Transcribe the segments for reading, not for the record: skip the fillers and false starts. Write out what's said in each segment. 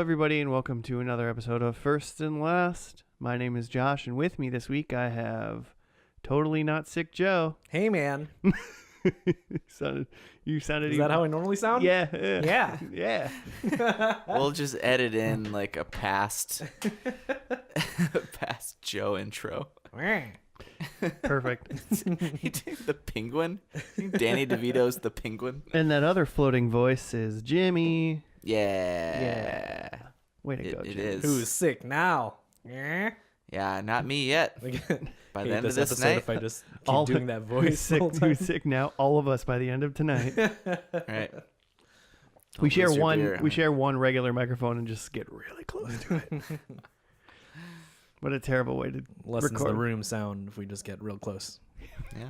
everybody, and welcome to another episode of First and Last. My name is Josh, and with me this week I have Totally Not Sick Joe. Hey, man. You sounded. Is that how I normally sound? Yeah. Yeah. We'll just edit in like a past Joe intro. Perfect. He did the penguin. Danny DeVito's the penguin. And that other floating voice is Jimmy. Yeah. Way to go, It Jimmy. is. Who's sick now? Yeah, not me yet. By the end of this episode, night. if I just keep doing that voice, Who's sick now? All of us by the end of tonight. Right. We share lose your one. beer. We share one regular microphone and just get really close to it. What a terrible way to lessens record. the room sound if we just get real close. Yeah.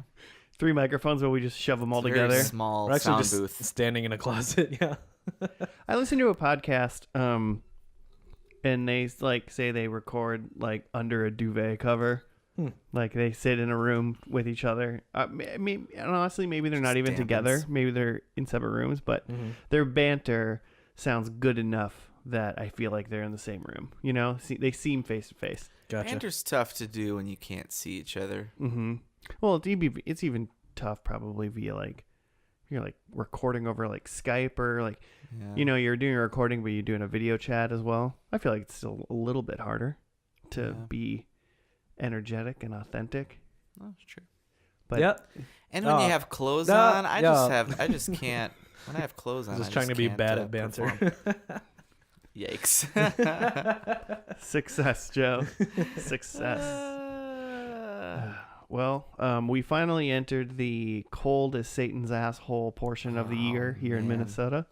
3 microphones, but we just shove them all It's a very together. small We're actually sound just booth. standing in a closet. Yeah. I listened to a podcast, and they say they record like under a duvet cover. Like they sit in a room with each other. And honestly, maybe they're not even together. Maybe they're in separate rooms, but their banter sounds good enough that I feel like they're in the same room. You know, they seem face to face. Gotcha. Banter's tough to do when you can't see each other. Mm-hmm. Well, it's even tough probably via like you're like recording over like Skype or like you're doing a recording but you're doing a video chat as well. I feel like it's still a little bit harder to be energetic and authentic. That's true. But yep. And when you have clothes on, I just can't. When I have clothes on, Just trying to be bad at banter. Yikes. Success, Joe. Success. Well, we finally entered the cold as Satan's asshole portion of the year here in Minnesota.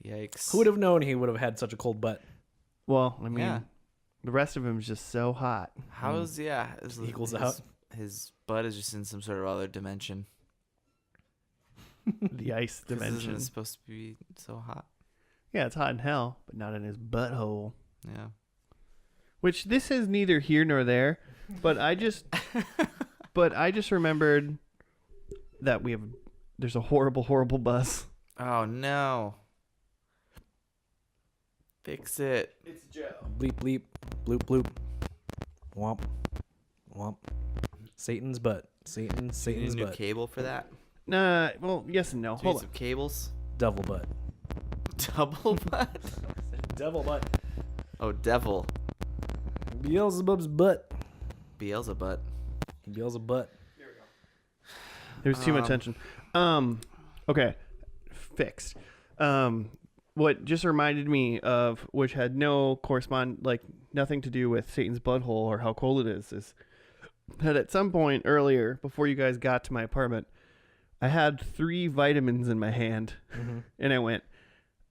Yikes. Who would have known he would have had such a cold butt? Well, I mean, the rest of him is just so hot. How's equals out? His butt is just in some sort of other dimension. The ice dimension. Isn't it supposed to be so hot? Yeah, it's hot in hell, but not in his butthole. Yeah. Which this is neither here nor there, but I just remembered that there's a horrible, horrible bus. Oh no. Fix it. It's Joe. Bleep, bleep, bloop, bloop. Womp, womp. Satan's butt. Satan's You need a new butt. cable for that? Nah, well, yes and no. Do you Hold need on. some cables? Devil butt. Double butt? Devil butt. Oh, devil. Beelzebub's butt. Beelzebub. Beelzebub. There's too much tension. Okay. Fixed. What just reminded me of, which had nothing to do with Satan's butthole or how cold it is that at some point earlier, before you guys got to my apartment, I had 3 vitamins in my hand, and I went,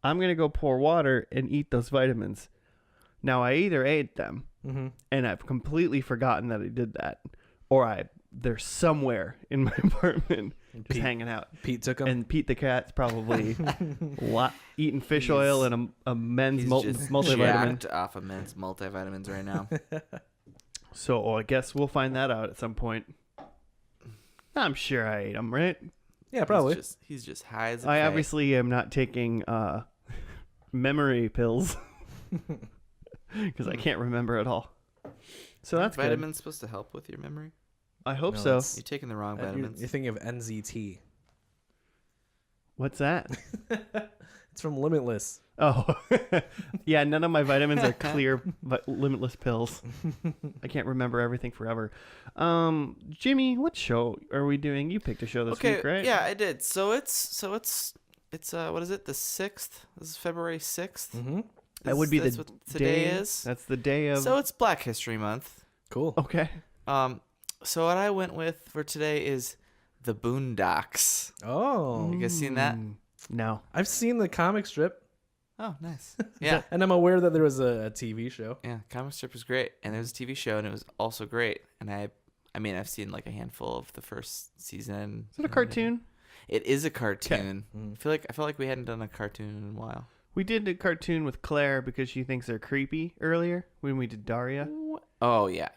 I'm going to go pour water and eat those vitamins. Now, I either ate them, and I've completely forgotten that I did that, or they're somewhere in my apartment just hanging out. Pete took them. And Pete the cat's probably eating fish oil and a men's multivitamin. Jacked off of men's multivitamins right now. So I guess we'll find that out at some point. I'm sure I ate them, right? Yeah, probably. He's just high as a I kite. obviously am not taking memory pills because I can't remember it all. So that's good. Vitamins supposed to help with your memory? I hope No, so. You're taking the wrong vitamins. You're thinking of NZT. What's that? It's from Limitless. Oh, yeah. None of my vitamins are clear, but limitless pills. I can't remember everything forever. Jimmy, what show are we doing? You picked a show this week, right? Yeah, I did. So it's what is it? The 6th. This is February 6th. Mm-hmm. That would be that's the what today day. is. That's the day of. So it's Black History Month. Cool. Okay. So what I went with for today is the Boondocks. Oh. You guys seen that? No. I've seen the comic strip. Oh, nice. Yeah. And I'm aware that there was a TV show. Yeah, comic strip was great, and there was a TV show, and it was also great. And I've seen like a handful of the first season. Is it a cartoon? It is a cartoon. Okay. I felt like we hadn't done a cartoon in a while. We did a cartoon with Claire because she thinks they're creepy earlier when we did Daria. Oh yeah.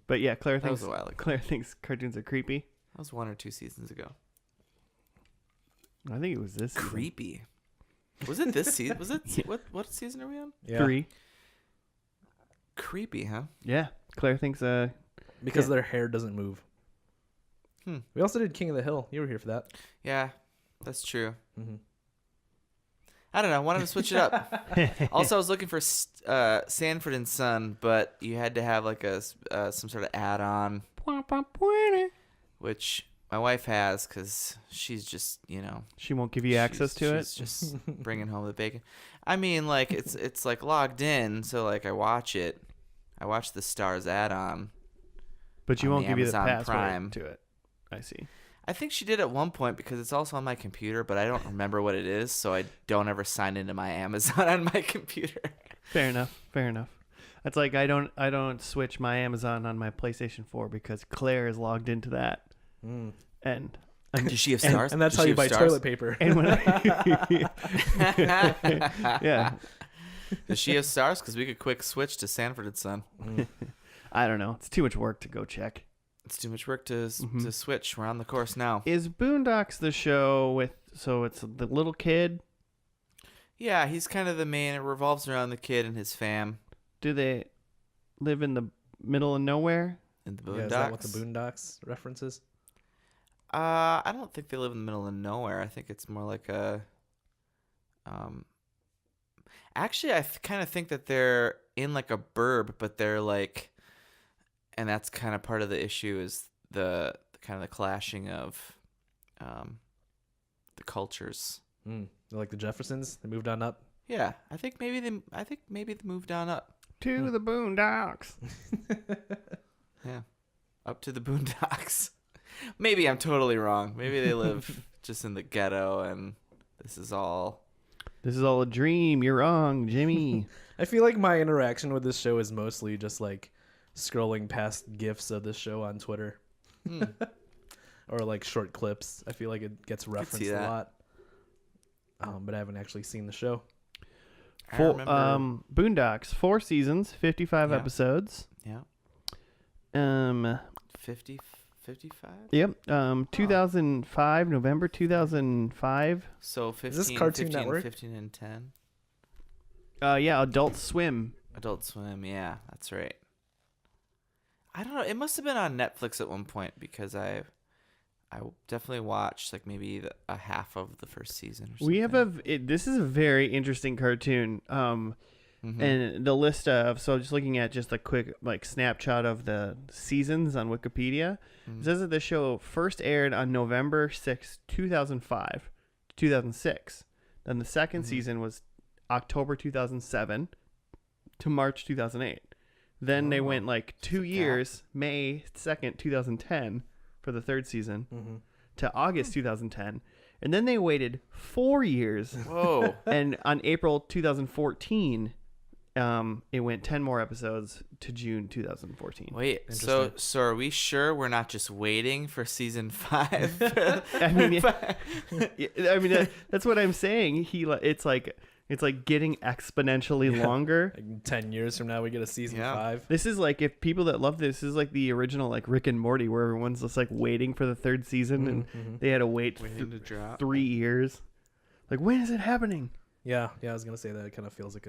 But yeah, Claire That thinks was a while ago. Claire thinks cartoons are creepy. That was 1 or 2 seasons ago. I think it was this season. Creepy. Was it this season? Was it what season are we on? Yeah. 3. Creepy, huh? Yeah. Claire thinks Because Yeah. their hair doesn't move. We also did King of the Hill. You were here for that. Yeah, that's true. Mm-hmm. I don't know. I wanted to switch it up. Also, I was looking for Sanford and Son, but you had to have like some sort of add-on, which my wife has because she's just she won't give you access to she's just bringing home the bacon. I mean, like it's like logged in, so like I watch it. I watch the Stars add-on. but you on won't the give you the Amazon password Prime. to it. I see. I think she did at one point because it's also on my computer, but I don't remember what it is, so I don't ever sign into my Amazon on my computer. Fair enough. Fair enough. That's like I don't switch my Amazon on my PlayStation 4 because Claire is logged into that, and Does she have stars? And that's Does how she you have buy stars? toilet paper. and when yeah, Does she have stars? Because we could quick switch to Sanford and Son. I don't know. It's too much work to go check. It's too much work to switch. We're on the course now. Is Boondocks the show with? So it's the little kid. Yeah, he's kind of the main. It revolves around the kid and his fam Do they live in the middle of nowhere? in the Boondocks. Yeah, is that what the Boondocks references? I don't think they live in the middle of nowhere. I think it's more like a. Actually, I kind of think that they're in like a burb, but they're like, and that's kind of part of the issue is the kind of the clashing of, the cultures. They're like the Jeffersons. They moved on up. Yeah, I think maybe they moved on up. To the Boondocks. Yeah, up to the Boondocks. Maybe I'm totally wrong. Maybe they live just in the ghetto, and this is all. This is all a dream. You're wrong, Jimmy. I feel like my interaction with this show is mostly just like scrolling past GIFs of this show on Twitter. Or like short clips. I feel like it gets referenced a lot. But I haven't actually seen the show. I For, remember. Boondocks, 4 seasons, 55 Yeah. episodes. Yeah. 55. Yep. 2005, November 2005. So 15, this Cartoon 15, Network? 15 and 10. Yeah, Adult Swim. Adult Swim, yeah, that's right. I don't know. It must have been on Netflix at one point because I definitely watched like maybe a half of the first season or something. We have this is a very interesting cartoon. And the list of, so just looking at just a quick like snapshot of the seasons on Wikipedia, it says that the show first aired on November 6, 2005 to 2006. Then the second season was October 2007 to March 2008. Then they went like 2 years, May 2nd, 2010 for the third season to August 2010. And then they waited 4 years. Whoa. And on April 2014, it went 10 more episodes to June 2014. Wait, so are we sure we're not just waiting for season 5? I mean, that's what I'm saying. It's like getting exponentially longer. Like 10 years from now, we get a season 5. This is like, if people that love this is like the original like Rick and Morty, where everyone's just like waiting for the third season, and they had to wait to drop. 3 years. Like, when is it happening? Yeah, I was gonna say that it kind of feels like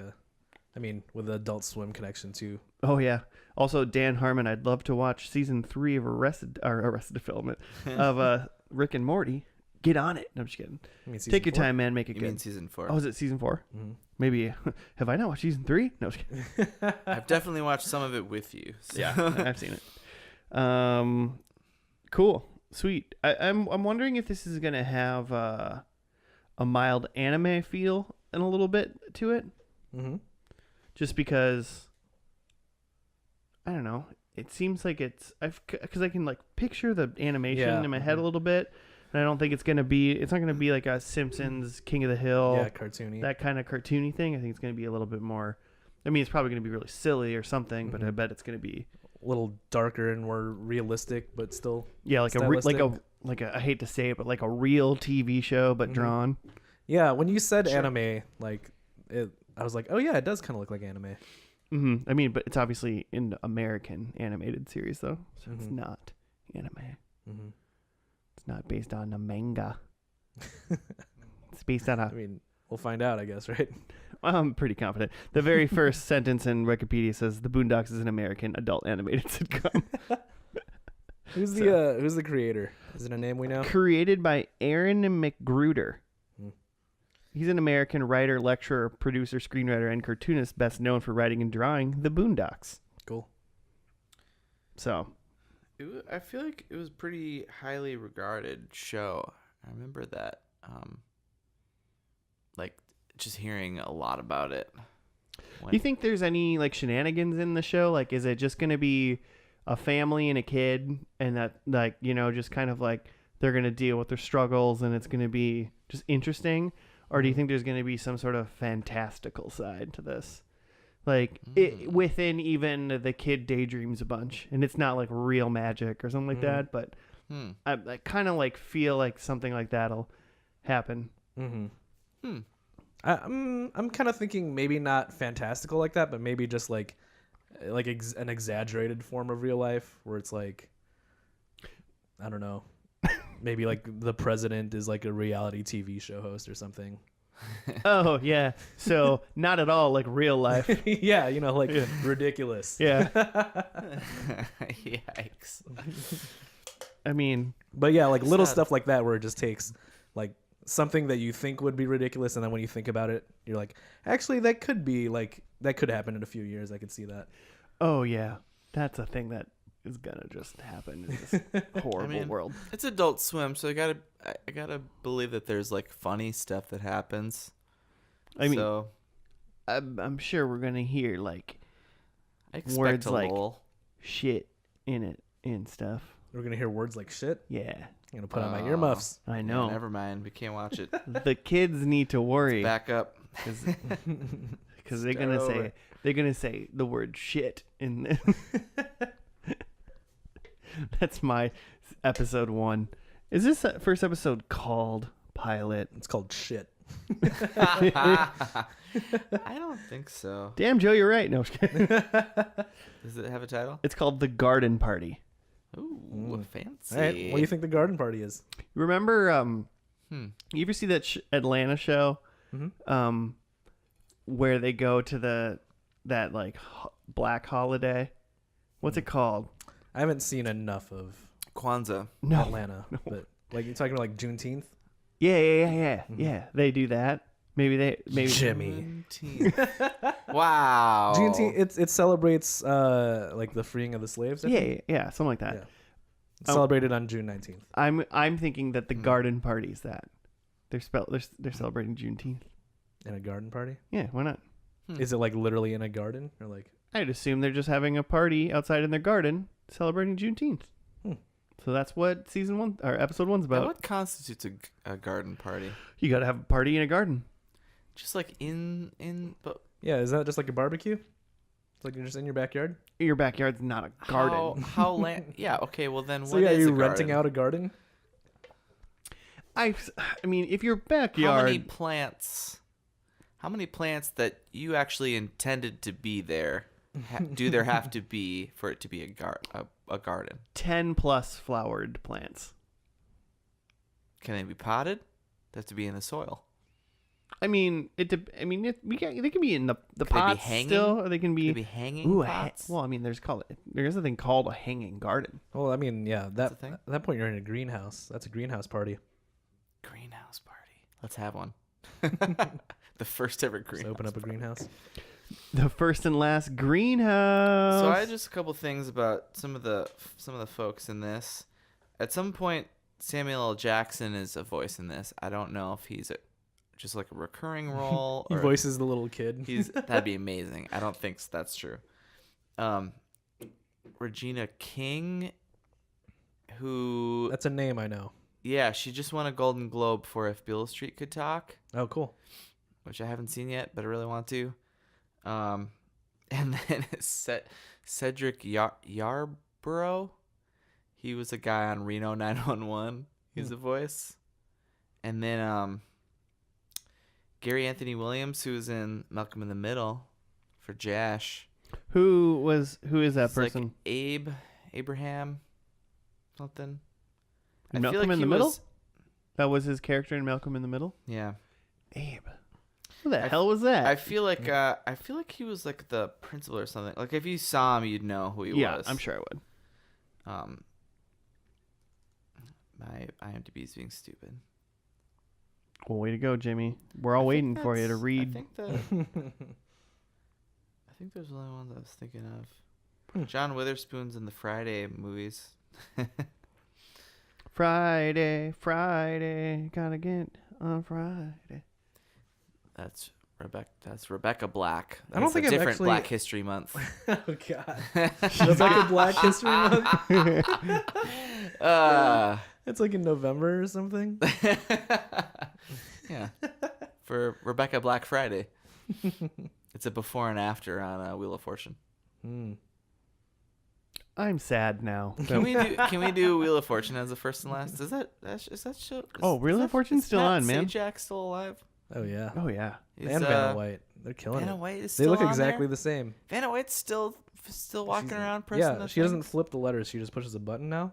with the Adult Swim connection too. Oh yeah. Also, Dan Harmon. I'd love to watch season 3 of Arrested Development of Rick and Morty. Get on it. No, I'm just kidding. Take your time, man. Make it You good. mean season 4? Oh, is it season 4? Maybe. Have I not watched season 3? No, I'm just kidding. I've definitely watched some of it with you. So. Yeah, I've seen it. Cool, sweet. I'm wondering if this is gonna have a mild anime feel and a little bit to it. Just because, I don't know. It seems like because I can like picture the animation in my head a little bit, and I don't think it's not gonna be like a Simpsons King of the Hill, cartoony, that kind of cartoony thing. I think it's gonna be a little bit more. I mean, it's probably gonna be really silly or something, but I bet it's gonna be a little darker and more realistic, but still like I hate to say it, but like a real TV show, but drawn. Yeah, when you said anime, like I was like, oh yeah, it does kind of look like anime. I mean, but it's obviously an American animated series, though, so it's not anime. It's not based on a manga. It's based on a We'll find out, I guess, right? I'm pretty confident. The very first sentence in Wikipedia says the Boondocks is an American adult animated sitcom. Who's the creator? Is it a name we know? Created by Aaron McGruder. He's an American writer, lecturer, producer, screenwriter, and cartoonist best known for writing and drawing The Boondocks. Cool. So, I feel like it was a pretty highly regarded show. I remember that. Like, just hearing a lot about it. do you think there's any like shenanigans in the show? Like, is it just going to be a family and a kid, and that, like, you know, just kind of like they're going to deal with their struggles, and it's going to be just interesting? Or do you think there's going to be some sort of fantastical side to this? Like, within even the kid daydreams a bunch, and it's not like real magic or something like that, but I kind of like feel like something like that'll happen. I'm kind of thinking maybe not fantastical like that, but maybe just like an exaggerated form of real life where it's like, I don't know, maybe like the president is like a reality TV show host or something. Oh yeah, so not at all like real life. Yeah, you know, like ridiculous. Yeah, Yikes. I mean, but yeah, like little stuff like that where it just takes like something that you think would be ridiculous, and then when you think about it, you're like, actually, that could be like that could happen in a few years. I could see that. oh yeah, that's a thing that is gonna just happen in this horrible world. It's Adult Swim, so I gotta believe that there's like funny stuff that happens. I mean, so I'm sure we're gonna hear like I expect words a like lull. shit in it and stuff. We're gonna hear words like shit. Yeah, I'm gonna put on my earmuffs. I Yeah, know. never mind. We can't watch it. The kids need to worry Back up. because they're gonna over. say the word shit in this. That's my episode 1. Is this first episode called Pilot? It's called shit. I don't think so. Damn, Joe, you're right. No, I'm just kidding. Does it have a title? It's called The Garden Party. Ooh, fancy. All right, what do you think the garden party is? Remember, you ever see that Atlanta show, where they go to that like black holiday? What's it called? I haven't seen enough of Kwanzaa. No. Atlanta, but like you're talking about like Juneteenth. Yeah. They do that. Maybe Jimmy. Wow. Juneteenth. It celebrates like the freeing of the slaves. I think. Yeah, something like that. Yeah. It's celebrated on June 19th. I'm thinking that the garden party is that. They're celebrating Juneteenth. In a garden party? Yeah, why not? Is it like literally in a garden or like? I'd assume they're just having a party outside in their garden celebrating Juneteenth. So that's what season 1 or episode 1's about. Now, what constitutes a garden party? You got to have a party in a garden. Just like but Yeah, is that just like a barbecue? It's like you're just in your backyard. Your backyard's not a garden. How land? Yeah. Okay. Well, then So what yeah, is you're a garden? renting out a garden. I mean, if your backyard. How many plants that you actually intended to be there? Do there have to be for it to be a garden? 10 plus flowered plants. Can they be potted? They have to be in the soil. I mean, they can be in the Could they be pots hanging? still, or they can Could be they be hanging ooh, pots? well, I mean, there's a thing called a hanging garden. Well, I mean, yeah, That's a thing? at that point you're in a greenhouse. That's a greenhouse party. Greenhouse party. Let's have one. The first ever Just greenhouse. open up a greenhouse. The first and last greenhouse. So I had just a couple things about some of the folks in this. At some point, Samuel L. Jackson is a voice in this. I don't know if he's just like a recurring role. He or voices the little kid. that'd be amazing. I don't think that's true. Regina King, who That's a name I know. yeah, she just won a Golden Globe for If Beale Street Could Talk, Oh, cool. which I haven't seen yet, but I really want to. And then Cedric Yarborough. He was a guy on Reno 911. He's a voice. And then Gary Anthony Williams, who was in Malcolm in the Middle for Jash. Who is that He's like person? Abraham something. Malcolm in the Middle? That was his character in Malcolm in the Middle? Yeah. Abe. Who the hell was that? I feel like he was like the principal or something. Like if you saw him, you'd know who he was. Yeah, I'm sure I would. My IMDb's being stupid. Well, way to go, Jimmy. We're all waiting for you to read. I think there's only one that I was thinking of. John Witherspoon's in the Friday movies. Friday, gotta get on Friday. That's Rebecca Black. I don't think it's I've different actually- Black History Month. Oh God. That's like a Black History Month. It's like in November or something. Yeah, for Rebecca Black Friday. It's a before and after on Wheel of Fortune. I'm sad now. Can we do Wheel of Fortune as the first and last? Is that show? Wheel of Fortune's still on, man. Is Sajak still alive? Oh yeah. Oh yeah. And Vanna White. They're killing Vanna it. White is They still look on exactly there? the same. Vanna White's still walking around pressing Yeah, the she doesn't things? flip the letters. She just pushes a button now.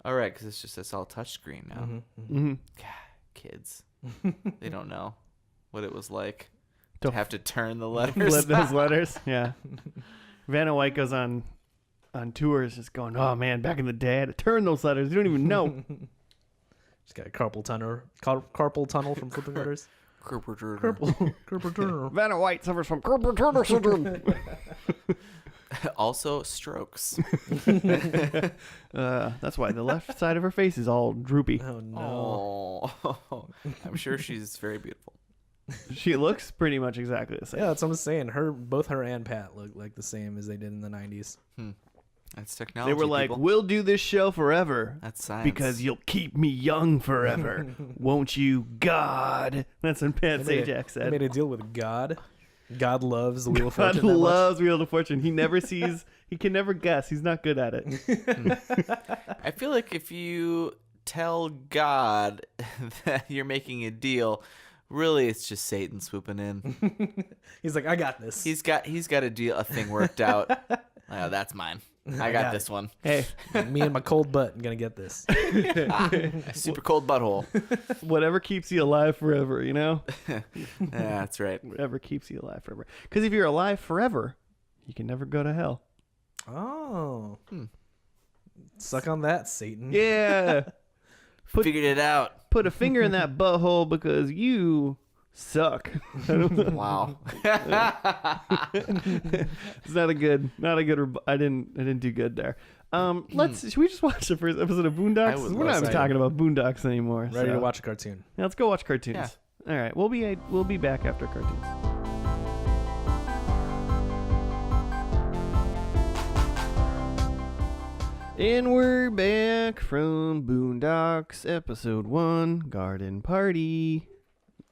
All right, because it's all touchscreen now. Mm-hmm. God, kids, they don't know what it was like to have to turn the letters. Flip those letters. Yeah. Vanna White goes on tours just going, oh man, back in the day I had to turn those letters. You don't even know. She's got a carpal tunnel from flipping letters. Carpal tunnel. Vanna White suffers from carpal tunnel syndrome. Also, strokes. That's why the left side of her face is all droopy. Oh no. Oh, I'm sure she's very beautiful. She looks pretty much exactly the same. Yeah, that's what I'm saying. Both her and Pat look like the same as they did in the 90s. That's technology. They were like, people. we'll do this show forever. That's science. Because you'll keep me young forever. Won't you, God? That's what Pat Sajak They said. made a deal with God. God loves the Wheel of God Fortune. loves Wheel of Fortune. He never sees, he can never guess. He's not good at it. I feel like if you tell God that you're making a deal, really it's just Satan swooping in. He's like, I got this. He's got a thing worked out. Oh, that's mine. I got this one. Hey, Me and my cold butt, I'm gonna get this. Super cold butthole. whatever keeps you alive forever, you know? Yeah, that's right. Whatever keeps you alive forever. Because if you're alive forever, you can never go to hell. Oh. Suck on that, Satan. Yeah. Figured it out. Put a finger in that butthole because you suck. Wow. It's not a good. I didn't do good there. Should we just watch the first episode of Boondocks? would We're not love even to. talking about Boondocks anymore. Ready so. to watch a cartoon. Yeah, let's go watch cartoons. Yeah. All right, we'll be back after cartoons. And we're back from Boondocks, episode 1, Garden Party.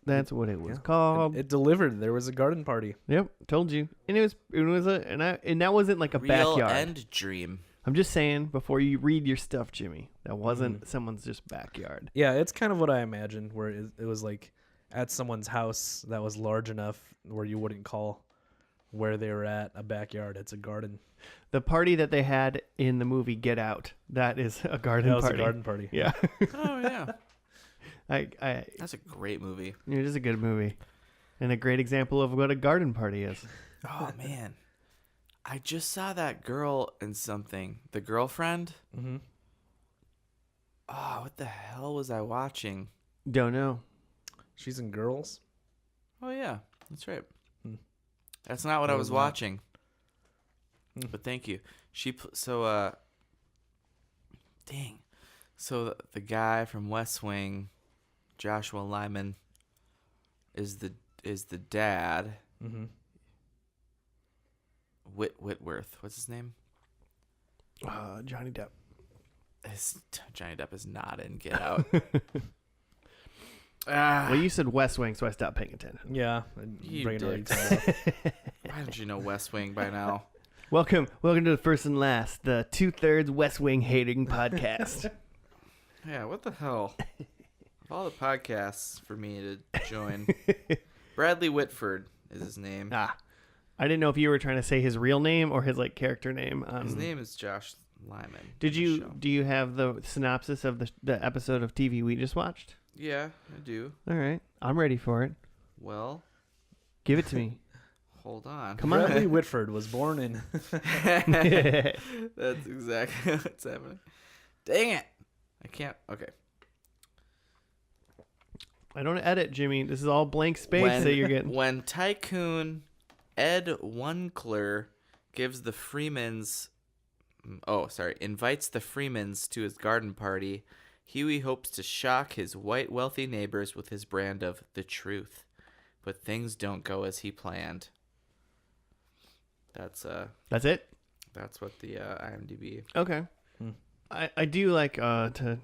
That's what it was called. It delivered. There was a garden party. Yep, told you. And and that wasn't like a Real backyard. and dream. I'm just saying before you read your stuff, Jimmy, that wasn't someone's just backyard. Yeah, it's kind of what I imagined, where it was like at someone's house that was large enough where you wouldn't call where they were at a backyard. It's a garden. The party that they had in the movie Get Out, that is a garden That was party. a garden party. Yeah. Oh yeah. I That's a great movie. it is a good movie. And a great example of what a garden party is. Oh man. I just saw that girl in something. The girlfriend? Mm-hmm. Oh, what the hell was I watching? Don't know. She's in Girls. Oh yeah, that's right. Hmm. That's not what I was not. watching. Hmm. But thank you. Dang. So the guy from West Wing, Joshua Lyman, is the dad. Mm-hmm. Whitworth. What's his name? Johnny Depp. Johnny Depp is not in Get Out. Well, you said West Wing, so I stopped paying attention. Yeah. You Brain already dicks. turned off. Why don't you know West Wing by now? Welcome to the first and last, the 2/3 West Wing hating podcast. Yeah, what the hell? Of all the podcasts for me to join, Bradley Whitford is his name. I didn't know if you were trying to say his real name or his character name. His name is Josh Lyman. Do you have the synopsis of the episode of TV we just watched? Yeah, I do. All right, I'm ready for it. Well, Give it to me. Hold on. Come on. Bradley Whitford was born in. That's Come on. Bradley Whitford was born in. exactly what's happening. Dang it. I can't. Okay. I don't edit, Jimmy. This is all blank space that you're getting. When Tycoon Ed Wunkler invites the Freemans to his garden party, Huey hopes to shock his white wealthy neighbors with his brand of the truth. But things don't go as he planned. That's it? That's what the IMDb. Okay. I do like to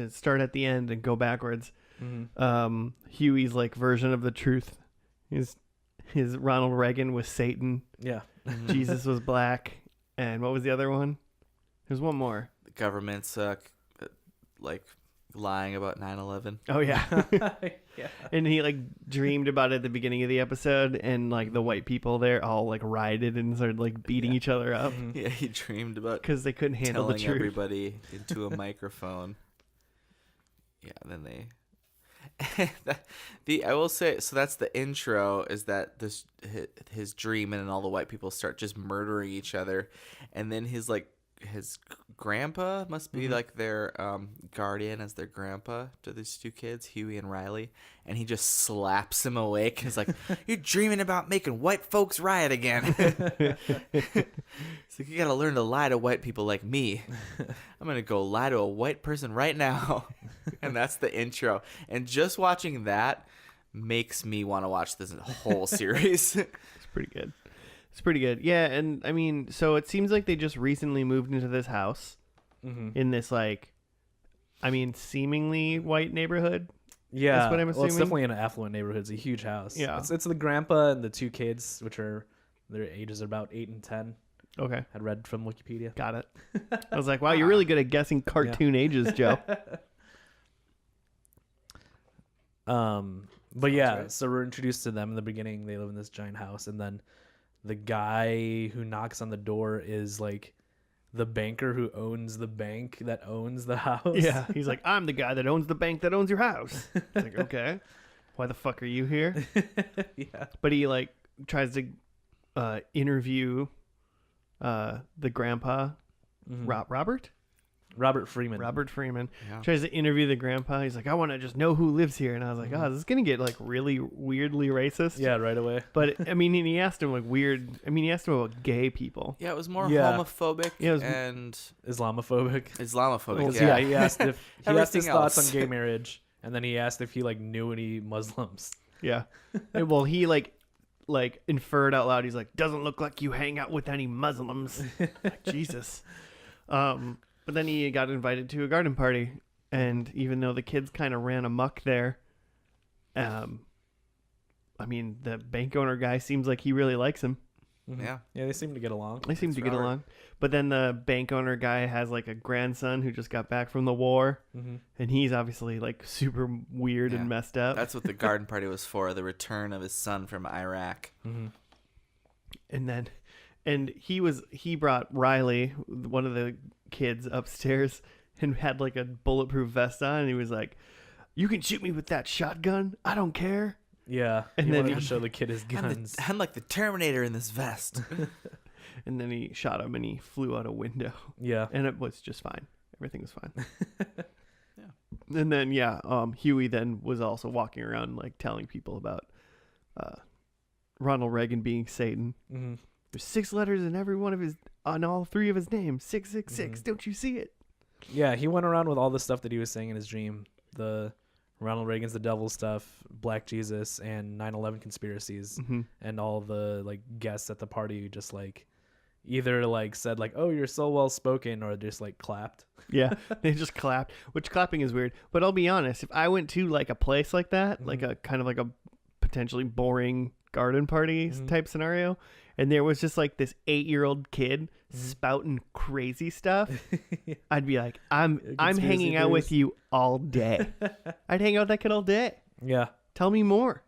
start at the end and go backwards. Mm-hmm. Huey's like version of the truth. His Ronald Reagan was Satan. Yeah. Jesus was black. And what was the other one? There's one more. The government's like lying about 9/11. Oh yeah. Yeah. And he like dreamed about it at the beginning of the episode, and like the white people there all like rioted and started like beating each other up Yeah, he dreamed about because they couldn't handle telling the truth. everybody into a microphone. Yeah, then they. I will say, so that's the intro. Is that his dream, and then all the white people start just murdering each other, and then his grandpa must be like their guardian as their grandpa to these two kids, Huey and Riley, and he just slaps him awake. He's like, "You're dreaming about making white folks riot again." It's like, you gotta learn to lie to white people like me. I'm gonna go lie to a white person right now. And that's the intro. And just watching that makes me want to watch this whole series. It's pretty good. It's pretty good. Yeah, and I mean, so it seems like they just recently moved into this house in this like, I mean, seemingly white neighborhood. Yeah, That's what I'm well, it's assuming? definitely in an affluent neighborhood. It's a huge house. Yeah. It's the grandpa and the two kids, which are their ages are about 8 and 10. Okay, I read from Wikipedia. got it. I was like, wow, you're really good at guessing cartoon ages, Joe. But yeah, right. so we're introduced to them in the beginning. They live in this giant house, and then the guy who knocks on the door is like the banker who owns the bank that owns the house. Yeah, he's like, I'm the guy that owns the bank that owns your house. It's like, okay, why the fuck are you here? Yeah. But he like tries to interview the grandpa, Robert Freeman. Yeah. Tries to interview the grandpa. He's like, I want to just know who lives here. And I was like, oh, this is going to get like really weirdly racist. Yeah, right away. But I mean, and he asked him like he asked him about gay people. Yeah, it was more Yeah. homophobic Yeah, it was- and Islamophobic. Islamophobic. Yeah, he asked if he asked his Everything thoughts else. on gay marriage, and then he asked if he like knew any Muslims. Yeah. And, well, he like inferred out loud. He's like, doesn't look like you hang out with any Muslims. Like, Jesus. But then he got invited to a garden party, and even though the kids kind of ran amok there, I mean, the bank owner guy seems like he really likes him. Yeah. Yeah, they seem to get along. They seem That's to get Robert. along. But then the bank owner guy has like a grandson who just got back from the war, and he's obviously like super weird Yeah. and messed up. That's what the garden party was for, the return of his son from Iraq. And he brought Riley, one of the kids, upstairs and had like a bulletproof vest on, and he was like, you can shoot me with that shotgun, I don't care. Yeah, And he then wanted to he- show the kid his guns. I'm like the Terminator in this vest. And then he shot him and he flew out a window, Yeah. and it was just fine. Everything was fine. And then Huey then was also walking around like telling people about Ronald Reagan being Satan. There's 6 letters in every one of his, on all 3 of his names. 666. Don't you see it? Yeah, he went around with all the stuff that he was saying in his dream. The Ronald Reagan's the devil stuff, Black Jesus, and 9/11 conspiracies, and all the like guests at the party who just like either like said like, "Oh, you're so well spoken," or just like clapped. Yeah, they just clapped, which clapping is weird. But I'll be honest, if I went to like a place like that, like a kind of like a potentially boring garden party type scenario, and there was just like this 8-year-old kid spouting crazy stuff, I'd be like, I'm Conspiracy hanging out with theories. you all day. I'd hang out with that kid all day. Yeah, Tell me more.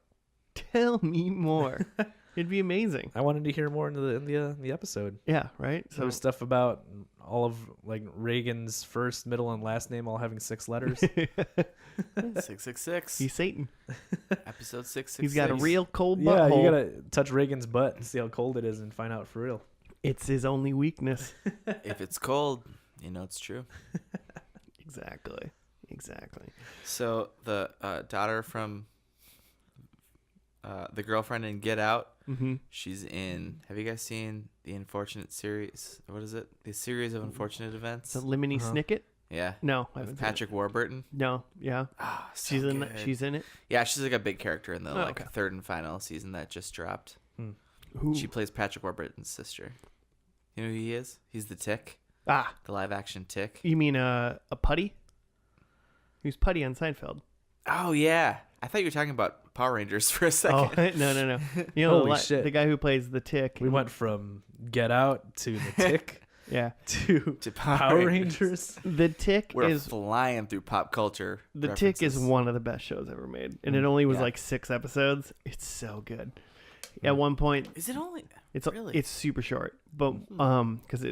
Tell me more. It'd be amazing. I wanted to hear more in the episode. Yeah, right. There So was stuff about all of like Reagan's first, middle, and last name all having 6 letters. 666. He's Satan. Episode 666. He's got a real cold Yeah, butthole. you gotta touch Reagan's butt and see how cold it is and find out for real. It's his only weakness. If it's cold, you know it's true. Exactly. So the daughter from the girlfriend in Get Out, she's in. Have you guys seen the Unfortunate series? What is it? The series of unfortunate events. The Lemony Snicket? Yeah. No, I With haven't seen Patrick Warburton. it. No, yeah. Ah, so She's in. good. She's in it. Yeah, she's like a big character in the okay. third and final season that just dropped. Who? She plays Patrick Warburton's sister. You know who he is? He's the Tick, the live action Tick. You mean a Putty? Who's Putty on Seinfeld? Oh yeah, I thought you were talking about Power Rangers for a second. Oh no. You know Holy shit. the guy who plays the Tick. We went from Get Out to The Tick Yeah. to Power Rangers. The Tick We're is flying through pop culture. The Tick is references. one of the best shows ever made, and it only was Yeah. like 6 episodes. It's so good. At one point, Is it only? it's Really? it's super short, but because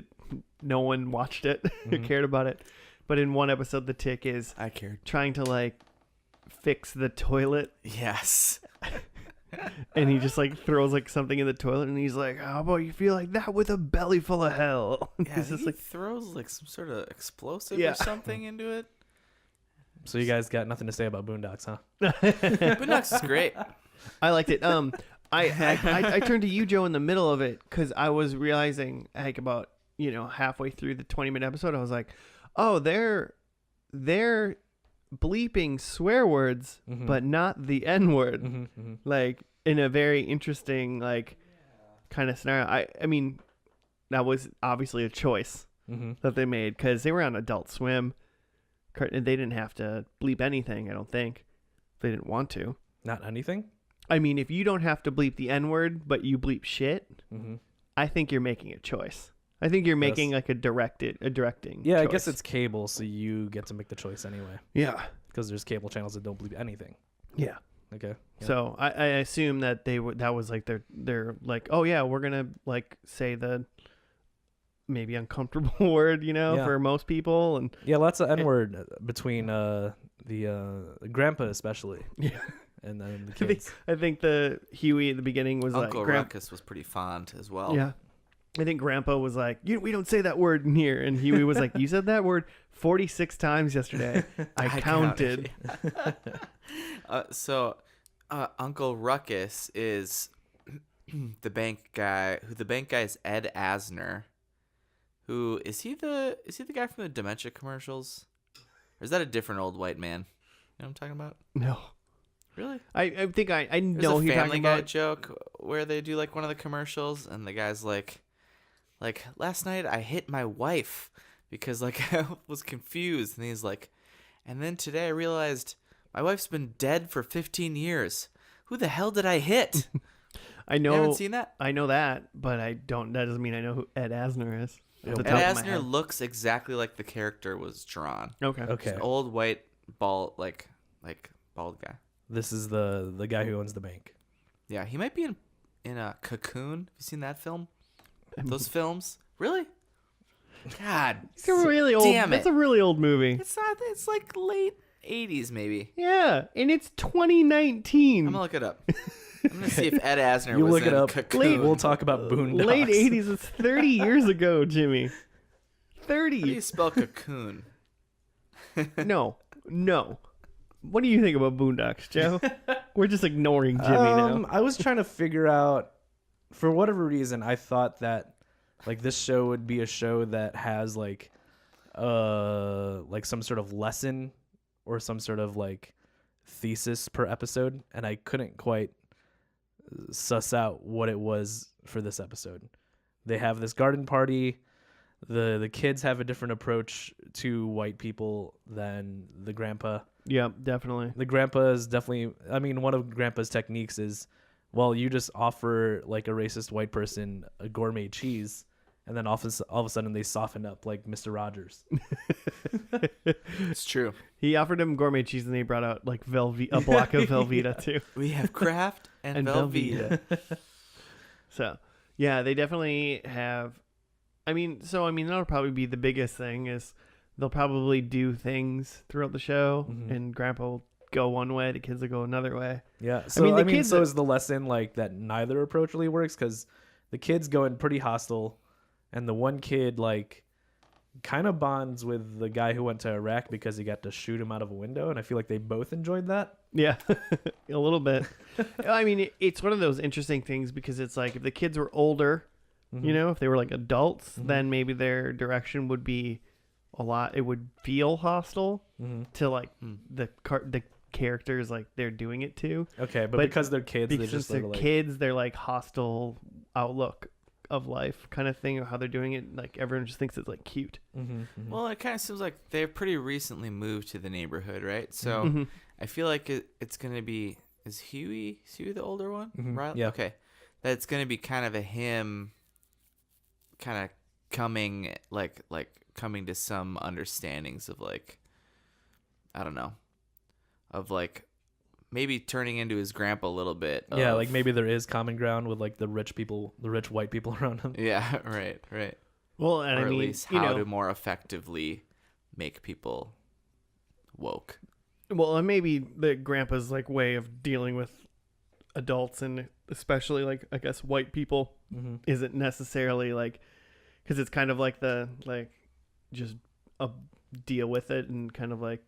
no one watched it or cared about it. But in one episode, the Tick is I cared. trying to like fix the toilet, Yes. and he just like throws like something in the toilet, and he's like, "How about you feel like that with a belly full of hell?" Yeah, It's just he like, throws like some sort of explosive Yeah. or something into it. So you guys got nothing to say about Boondocks, huh? Boondocks is great. I liked it. I turned to you, Joe, in the middle of it because I was realizing, like, about halfway through the 20-minute episode, I was like, oh, they're bleeping swear words, but not the N word, like in a very interesting like kind of scenario. I mean, that was obviously a choice that they made because they were on Adult Swim, and they didn't have to bleep anything. I don't think they didn't want to. Not anything? I mean, if you don't have to bleep the N word, but you bleep shit, I think you're making a choice. I think you're making like a directing. Yeah, choice. I guess it's cable, so you get to make the choice anyway. Yeah. Because there's cable channels that don't bleep anything. Yeah. Okay. Yeah. So I assume that that was like they're like, oh yeah, we're gonna like say the maybe uncomfortable word, Yeah. for most people, and Yeah, lots of N word between the grandpa especially. Yeah. And then the kids. I think the Huey at the beginning was Uncle like, Ruckus was pretty fond as well. Yeah. I think Grandpa was like, we don't say that word in here. And Huey was like, you said that word 46 times yesterday. I counted. So Uncle Ruckus is the bank guy. Who the bank guy is Ed Asner. Who is he the guy from the dementia commercials? Or is that a different old white man? You know what I'm talking about? No. Really? I think I There's know a who you're Family talking Guy about. joke where they do like one of the commercials, and the guy's like last night I hit my wife because like I was confused, and he's like, and then today I realized my wife's been dead for 15 years. Who the hell did I hit? I know. You haven't seen that? I know that, but I don't. That doesn't mean I know who Ed Asner is. off the Ed top of my Asner head. looks exactly like the character was drawn. Okay. Okay. An old white bald like bald guy. This is the guy who owns the bank. Yeah, he might be in a Cocoon. Have you seen that film? Those films? Really? God. It's a really old. Damn It's it. a really old movie. It's not. It's like late 80s maybe. Yeah, and it's 2019. I'm gonna look it up. I'm gonna see if Ed Asner You was look in it up. Cocoon. We'll talk about Boondocks. Late 80s. It's 30 years ago, Jimmy. How do you 30. spell Cocoon? No. What do you think about Boondocks, Joe? We're just ignoring Jimmy now. I was trying to figure out, for whatever reason, I thought that like this show would be a show that has like some sort of lesson or some sort of like thesis per episode, and I couldn't quite suss out what it was for this episode. They have this garden party. The kids have a different approach to white people than the grandpa. Yeah, definitely. The grandpa is definitely, I mean, one of grandpa's techniques is, well, you just offer like a racist white person a gourmet cheese, and then all of a sudden they soften up like Mr. Rogers. It's true. He offered him gourmet cheese, and he brought out like a block of Velveeta too. We have Kraft and Velveeta. So, yeah, they definitely have I mean, that'll probably be the biggest thing is they'll probably do things throughout the show, and Grandpa will go one way, the kids will go another way. Yeah. So the kids so is the lesson like that neither approach really works, because the kids go in pretty hostile, and the one kid like kind of bonds with the guy who went to Iraq because he got to shoot him out of a window, and I feel like they both enjoyed that. Yeah, a little bit. I mean, it's one of those interesting things because it's like if the kids were older, you know, if they were like adults, then maybe their direction would be a lot. It would feel hostile to like the characters like they're doing it to. Okay, but because they're kids, because just they're like, kids, they're like hostile outlook of life kind of thing, of how they're doing it. Like everyone just thinks it's like cute. Well, it kind of seems like they've pretty recently moved to the neighborhood, right? So I feel like it's gonna be, is Huey the older one? Right? Yeah. Okay, that it's gonna be kind of a him, kind of coming to some understandings of like, I don't know, of like maybe turning into his grandpa a little bit. Yeah, like maybe there is common ground with like the rich white people around him. Yeah, right. Well, and or I mean, at least you how know, to more effectively make people woke. well, and maybe the grandpa's like way of dealing with adults and especially like I guess white people isn't necessarily like, because it's kind of like the like just deal with it and kind of like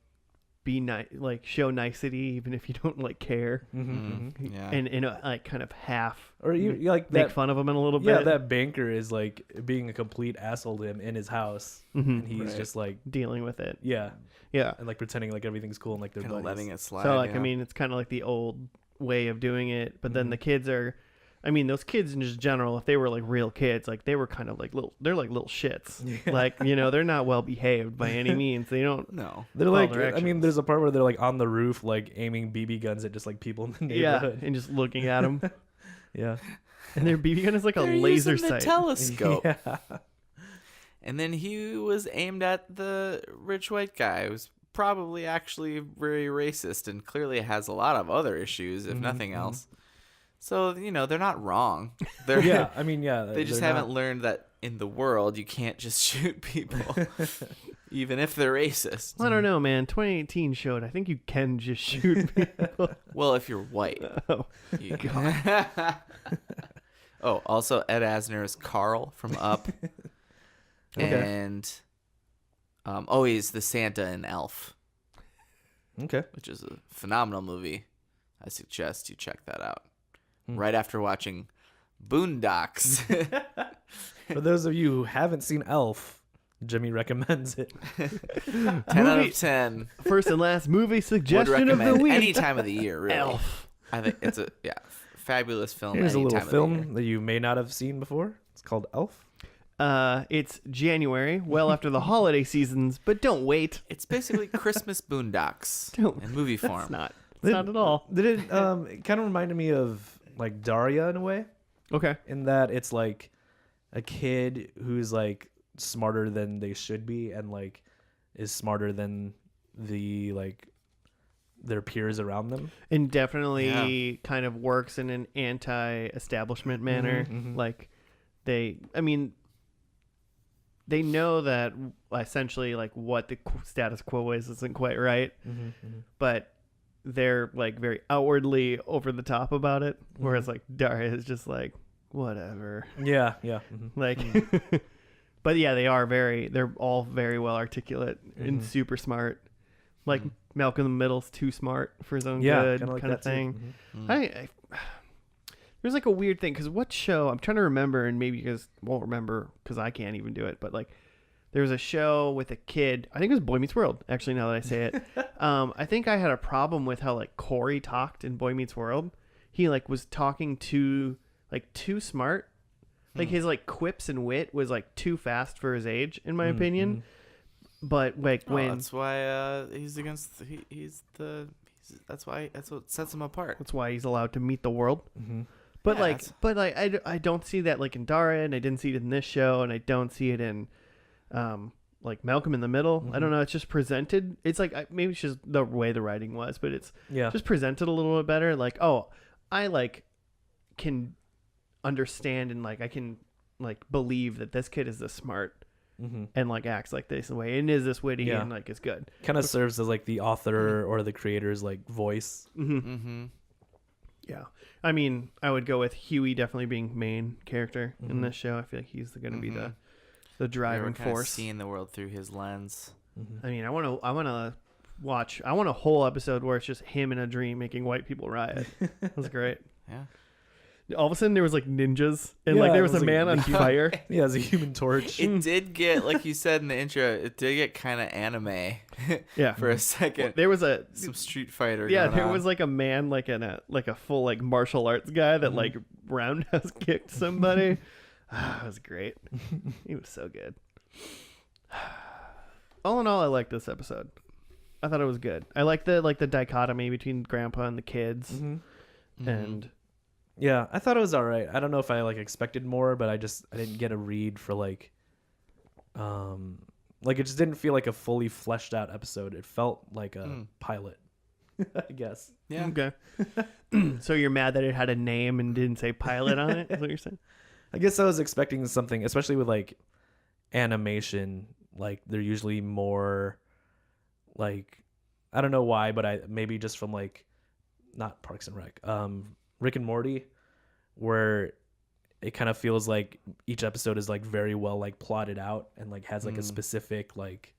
be nice, like show nicety even if you don't like care, Yeah. and in a like kind of half, Or you like make that, fun of him in a little yeah, bit. that banker is like being a complete asshole to him in his house, and he's just like dealing with it. yeah, Yeah. and like pretending like everything's cool and like they're Kind of buddies. letting it slide. So like, yeah. I mean, it's kind of like the old way of doing it, but then the kids are, I mean, those kids in just general, if they were like real kids, like they were kind of like they're like little shits. Yeah. Like, you know, they're not well behaved by any means. They don't. No. They're follow like, their I mean, actions. there's a part where they're like on the roof, like aiming BB guns at just like people in the Yeah, neighborhood. and just looking at them. Yeah. And their BB gun is like a They're laser using the sight. telescope. Yeah. And then he was aimed at the rich white guy who's probably actually very racist and clearly has a lot of other issues, if nothing else. So, you know, they're not wrong. They're, Yeah, I mean, yeah. they just they're haven't not- learned that in the world you can't just shoot people, even if they're racist. I don't know, man. 2018 showed I think you can just shoot people. Well, if you're white. Oh, You Oh, also Ed Asner is Carl from Up. And he's the Santa in Elf, Okay. which is a phenomenal movie. I suggest you check that out. Right after watching Boondocks. For those of you who haven't seen Elf, Jimmy recommends it. 10 out of 10. first and last movie Would suggestion of the recommend week. any time of the year, really. Elf. I think it's a fabulous film. Here's a any little time of film the year. that you may not have seen before. It's called Elf. It's January, well after the holiday seasons, but don't wait. It's basically Christmas Boondocks Don't- in movie form. It's not. It's not at all. Did it it kind of reminded me of like Daria in a way, Okay. in that it's like a kid who's like smarter than they should be and like is smarter than the like their peers around them. And definitely kind of works in an anti-establishment manner. Like they know that essentially like what the status quo isn't quite right, but they're like very outwardly over the top about it. Whereas like Daria is just like, whatever. Yeah. Like, but yeah, they're all very well articulate and super smart. Like Malcolm in the Middle's too smart for his own good kinda like kind of that too. thing. I there's like a weird thing because what show I'm trying to remember, and maybe you guys won't remember because I can't even do it, but like there was a show with a kid, I think it was Boy Meets World, actually, now that I say it. I think I had a problem with how like Corey talked in Boy Meets World. He like was talking too smart. Like his like quips and wit was like too fast for his age, in my opinion. But like That's why he's against. That's what sets him apart. that's why he's allowed to meet the world. But Yeah, I don't see that like in Daria, and I didn't see it in this show, and I don't see it in like Malcolm in the Middle. I don't know. It's just presented. It's like maybe it's just the way the writing was, but it's just presented a little bit better. Like, oh, I like can understand and like I can like believe that this kid is this smart Mm-hmm. and like acts like this way and is this witty Yeah. and like is good. Kind of serves as like the author or the creator's like voice. Mm-hmm. Yeah, I mean, I would go with Huey definitely being main character in this show. I feel like he's going to be the driving force. Seeing the world through his lens. Mm-hmm. I mean, I want a whole episode where it's just him in a dream making white people riot. That was great. Yeah. All of a sudden there was like ninjas and Yeah, like there it was a was, like, man on fire. Yeah, as a Human Torch. It did get, like you said in the intro, it did get kind of anime Yeah. for a second. There was Some Street Fighter. yeah, going there on. was like a man like in a full like martial arts guy that like roundhouse kicked somebody. That was great. He was so good. All in all, I liked this episode. I thought it was good. I like the dichotomy between Grandpa and the kids, and Yeah, I thought it was all right. I don't know if I like expected more, but I didn't get a read for like it just didn't feel like a fully fleshed out episode. It felt like a pilot, I guess. Yeah. okay. So you're mad that it had a name and didn't say pilot on it? Is what you're saying? I guess I was expecting something, especially with like animation. Like they're usually more like, I don't know why, but maybe just from like not Parks and Rec, Rick and Morty, where it kind of feels like each episode is like very well like plotted out and like has like a specific like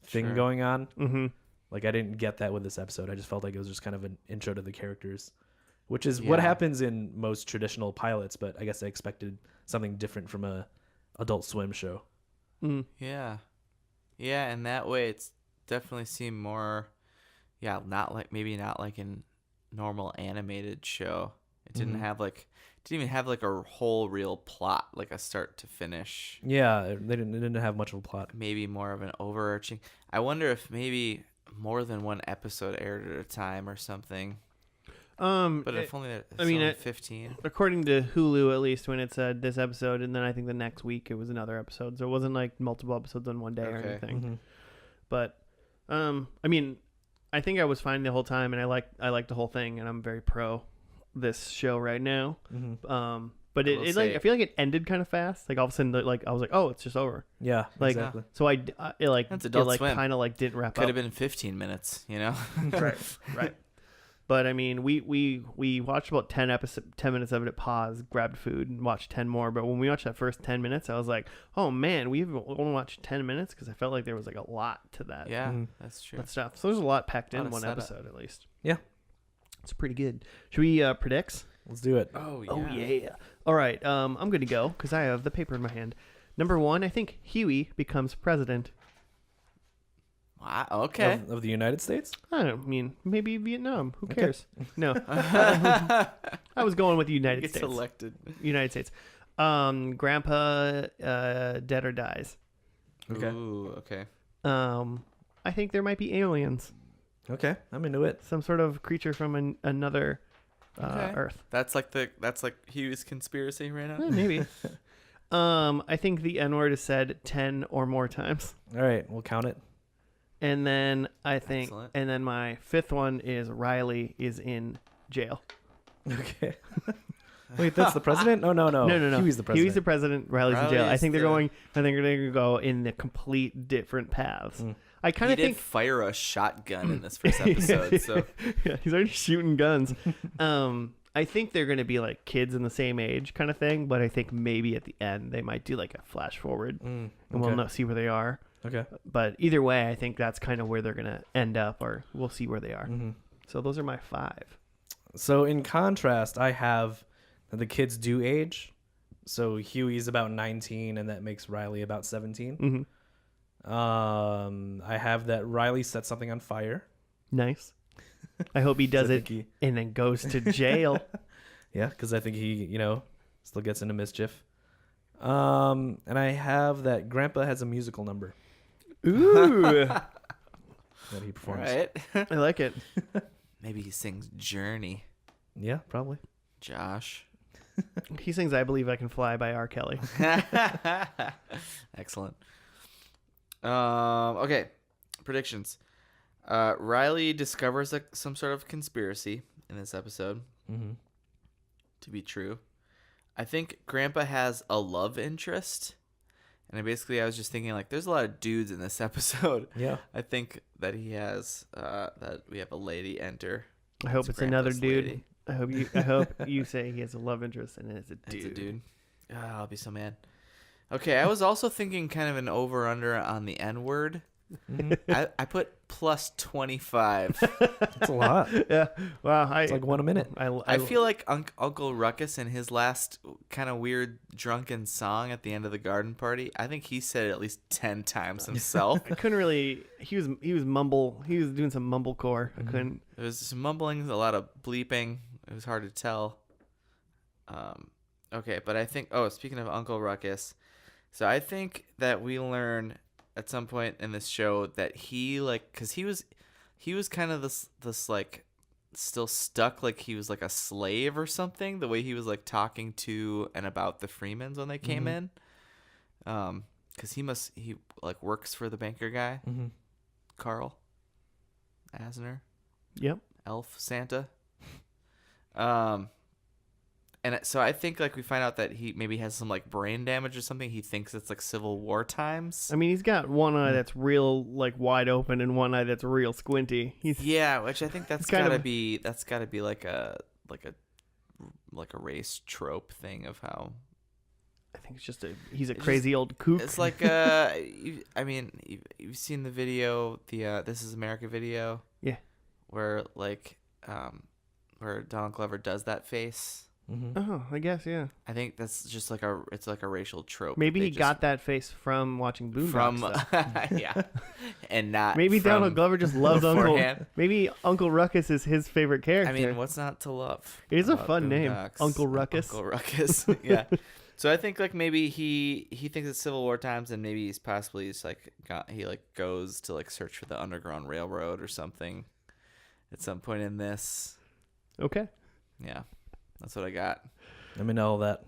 thing Sure. going on. Mm-hmm. Like I didn't get that with this episode. I just felt like it was just kind of an intro to the characters, which is what happens in most traditional pilots. But I guess I expected something different from a Adult Swim show. Mm. Yeah. Yeah, and that way it's definitely seemed more, not like in normal animated show. It didn't even have like a whole real plot, like a start to finish. Yeah, they didn't have much of a plot. Maybe more of an overarching. I wonder if maybe more than one episode aired at a time or something. But if only it's only 15. According to Hulu, at least, when it said this episode, and then I think the next week it was another episode, so it wasn't like multiple episodes on one day or Okay. anything. Mm-hmm. But I mean, I think I was fine the whole time, and I liked the whole thing, and I'm very pro this show right now. Mm-hmm. But I will it like say- I feel like it ended kind of fast. Like all of a sudden, like I was like, oh, it's just over. Yeah, Like exactly. so it like That's it Adult like Swim. kind of like didn't wrap Could up. have been 15 minutes, you know? right. But I mean, we watched about 10 minutes of it, paused, grabbed food, and watched 10 more. But when we watched that first 10 minutes, I was like, oh man, we've only watched 10 minutes because I felt like there was like a lot to that. Yeah, Mhm. that's true. That stuff. So there's a lot packed Lot in of one setup. episode at least. Yeah. It's pretty good. Should we predicts? Let's do it. Oh, yeah. Oh yeah. All right. I'm going to go because I have the paper in my hand. Number 1, I think Huey becomes president. Wow, okay. Of the United States? I don't mean maybe Vietnam. Who Okay. cares? No. I was going with the United Gets States. elected. United States. Grandpa dead or dies. Okay. Ooh, okay. I think there might be aliens. Okay, I'm into it. Some sort of creature from another Okay. Earth. That's like Hugh's conspiracy right now. Maybe. I think the N-word is said 10 or more times. All right, we'll count it. And then I think, Excellent. and then my 5th one is Riley is in jail. Okay. Wait, that's the president? Oh, no. No. Huey's the president. Huey's the president. Riley's in jail. I Riley's think they're the- going. I think they're going to go in the complete different paths. I kind He of did think fire a shotgun in this first episode, so yeah, he's already shooting guns. I think they're going to be like kids in the same age kind of thing, but I think maybe at the end they might do like a flash forward and we'll not see where they are. Okay. But either way, I think that's kind of where they're going to end up, or we'll see where they are. So those are my 5. So in contrast, I have that the kids do age. So Huey's about 19, and that makes Riley about 17. I have that Riley set something on fire. Nice. I hope he does I it think and then goes to jail. Yeah, because I think he, still gets into mischief. And I have that Grandpa has a musical number Ooh, that he performs. right. I like it. Maybe he sings Journey, Yeah, probably. Josh. He sings "I Believe I Can Fly" by R. Kelly. Excellent. Okay, predictions. Riley discovers some sort of conspiracy in this episode to be true. I think Grandpa has a love interest. And I was just thinking, like, there's a lot of dudes in this episode. Yeah. I think that he has, that we have a lady enter. I hope it's another Grandpa's dude. lady. I hope you say he has a love interest and it's a dude. It's a dude. I'll be so mad. Okay, I was also thinking kind of an over-under on the N-word. I put plus 25. That's a lot. Yeah. Wow. It's like 1 a minute. I feel like Uncle Ruckus in his last kind of weird drunken song at the end of the garden party, I think he said it at least 10 times himself. I couldn't really. He was doing some mumblecore. I couldn't. There was some mumbling, a lot of bleeping. It was hard to tell. Okay, but I think. Oh, speaking of Uncle Ruckus, so I think that we learn at some point in this show that he because he was kind of this like still stuck, like he was like a slave or something. The way he was like talking to and about the Freemans when they came in, because he like works for the banker guy, Carl Asner. Yep. Elf Santa. And so I think like we find out that he maybe has some like brain damage or something. He thinks it's like Civil War times. I mean, he's got one eye that's real like wide open and one eye that's real squinty. Yeah, which I think that's gotta be like a race trope thing of how. I think it's just he's a crazy old kook. It's like you've seen the video, the This Is America video. Yeah. Where where Donald Glover does that face. Oh, I guess, yeah. I think that's just like a racial trope. Maybe he got that face from watching Boondocks. Yeah, and not maybe Donald Glover just loves beforehand. Uncle. Maybe Uncle Ruckus is his favorite character. I mean, what's not to love? It is a fun name, Boondocks? Uncle Ruckus. Uncle Ruckus. Yeah. So I think like maybe he thinks it's Civil War times, and maybe he's possibly just like he goes to like search for the Underground Railroad or something at some point in this. Okay. Yeah. That's what I got. Let me know all that.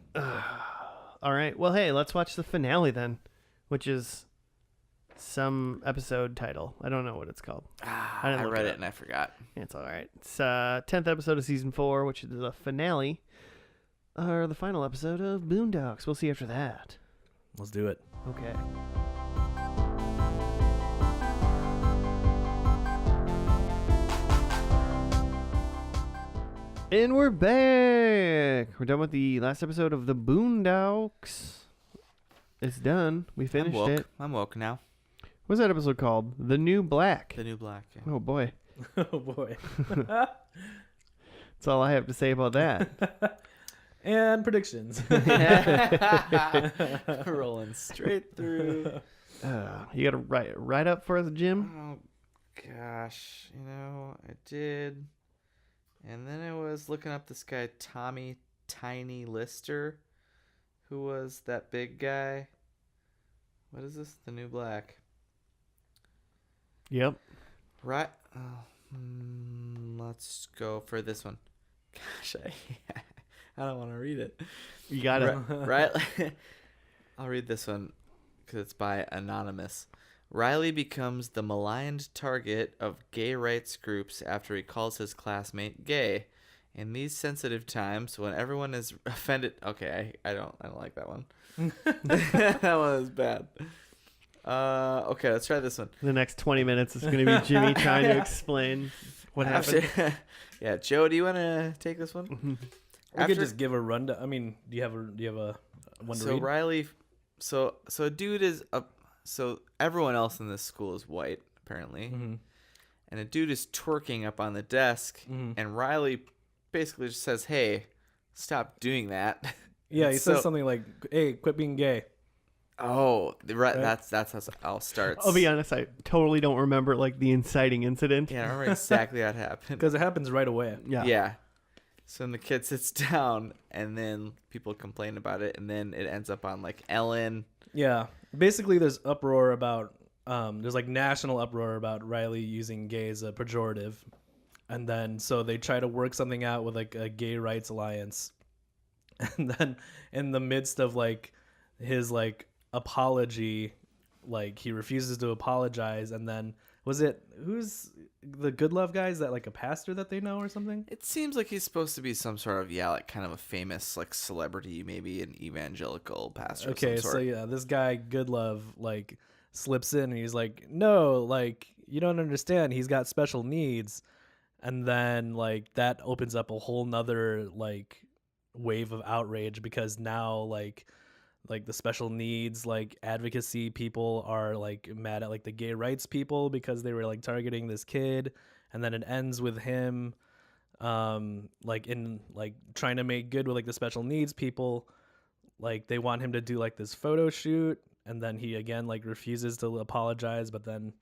All right. Well, hey, let's watch the finale then, which is some episode title. I don't know what it's called. I read it and I forgot. It's all right. It's 10th episode of season 4, which is the finale, or the final episode of Boondocks. We'll see after that. Let's do it. Okay. And we're back. We're done with the last episode of the Boondocks. It's done. We finished it. I'm woke now. What's that episode called? The New Black. The New Black. Yeah. Oh boy. Oh boy. That's all I have to say about that. And predictions. Rolling straight through. You got to write up for us, Jim? Oh gosh, I did. And then I was looking up this guy, Tommy Tiny Lister, who was that big guy. What is this? The New Black. Yep. Right. Let's go for this one. Gosh, I don't want to read it. You got it. Right. I'll read this one because it's by Anonymous. Riley becomes the maligned target of gay rights groups after he calls his classmate gay. In these sensitive times, when everyone is offended, okay, I don't like that one. That one is bad. Okay, let's try this one. The next 20 minutes is going to be Jimmy trying to explain what happened. Yeah, Joe, do you want to take this one? We could just give a rundown. I mean, do you have a one to read? So Riley, so a dude is so everyone else in this school is white apparently, and a dude is twerking up on the desk, and Riley basically just says, "Hey, stop doing that." Yeah, he says something like, "Hey, quit being gay." Oh, right. That's how it all starts. I'll be honest, I totally don't remember like the inciting incident. Yeah, I remember exactly how it happened. Because it happens right away. Yeah. So then the kid sits down, and then people complain about it, and then it ends up on like Ellen. Yeah. Basically, there's uproar about there's like national uproar about Riley using gay as a pejorative, and then so they try to work something out with like a gay rights alliance, and then in the midst of like his like apology, like he refuses to apologize, and then Was it who's the Good Love guy? Is that like a pastor that they know or something? It seems like he's supposed to be some sort of like kind of a famous like celebrity, maybe an evangelical pastor. Okay, of some so sort. yeah, this guy Good Love like slips in and he's like, no, like you don't understand. He's got special needs, and then like that opens up a whole nother like wave of outrage because now like the special needs like advocacy people are like mad at like the gay rights people because they were like targeting this kid, and then it ends with him like in like trying to make good with like the special needs people. Like they want him to do like this photo shoot, and then he again like refuses to apologize, but then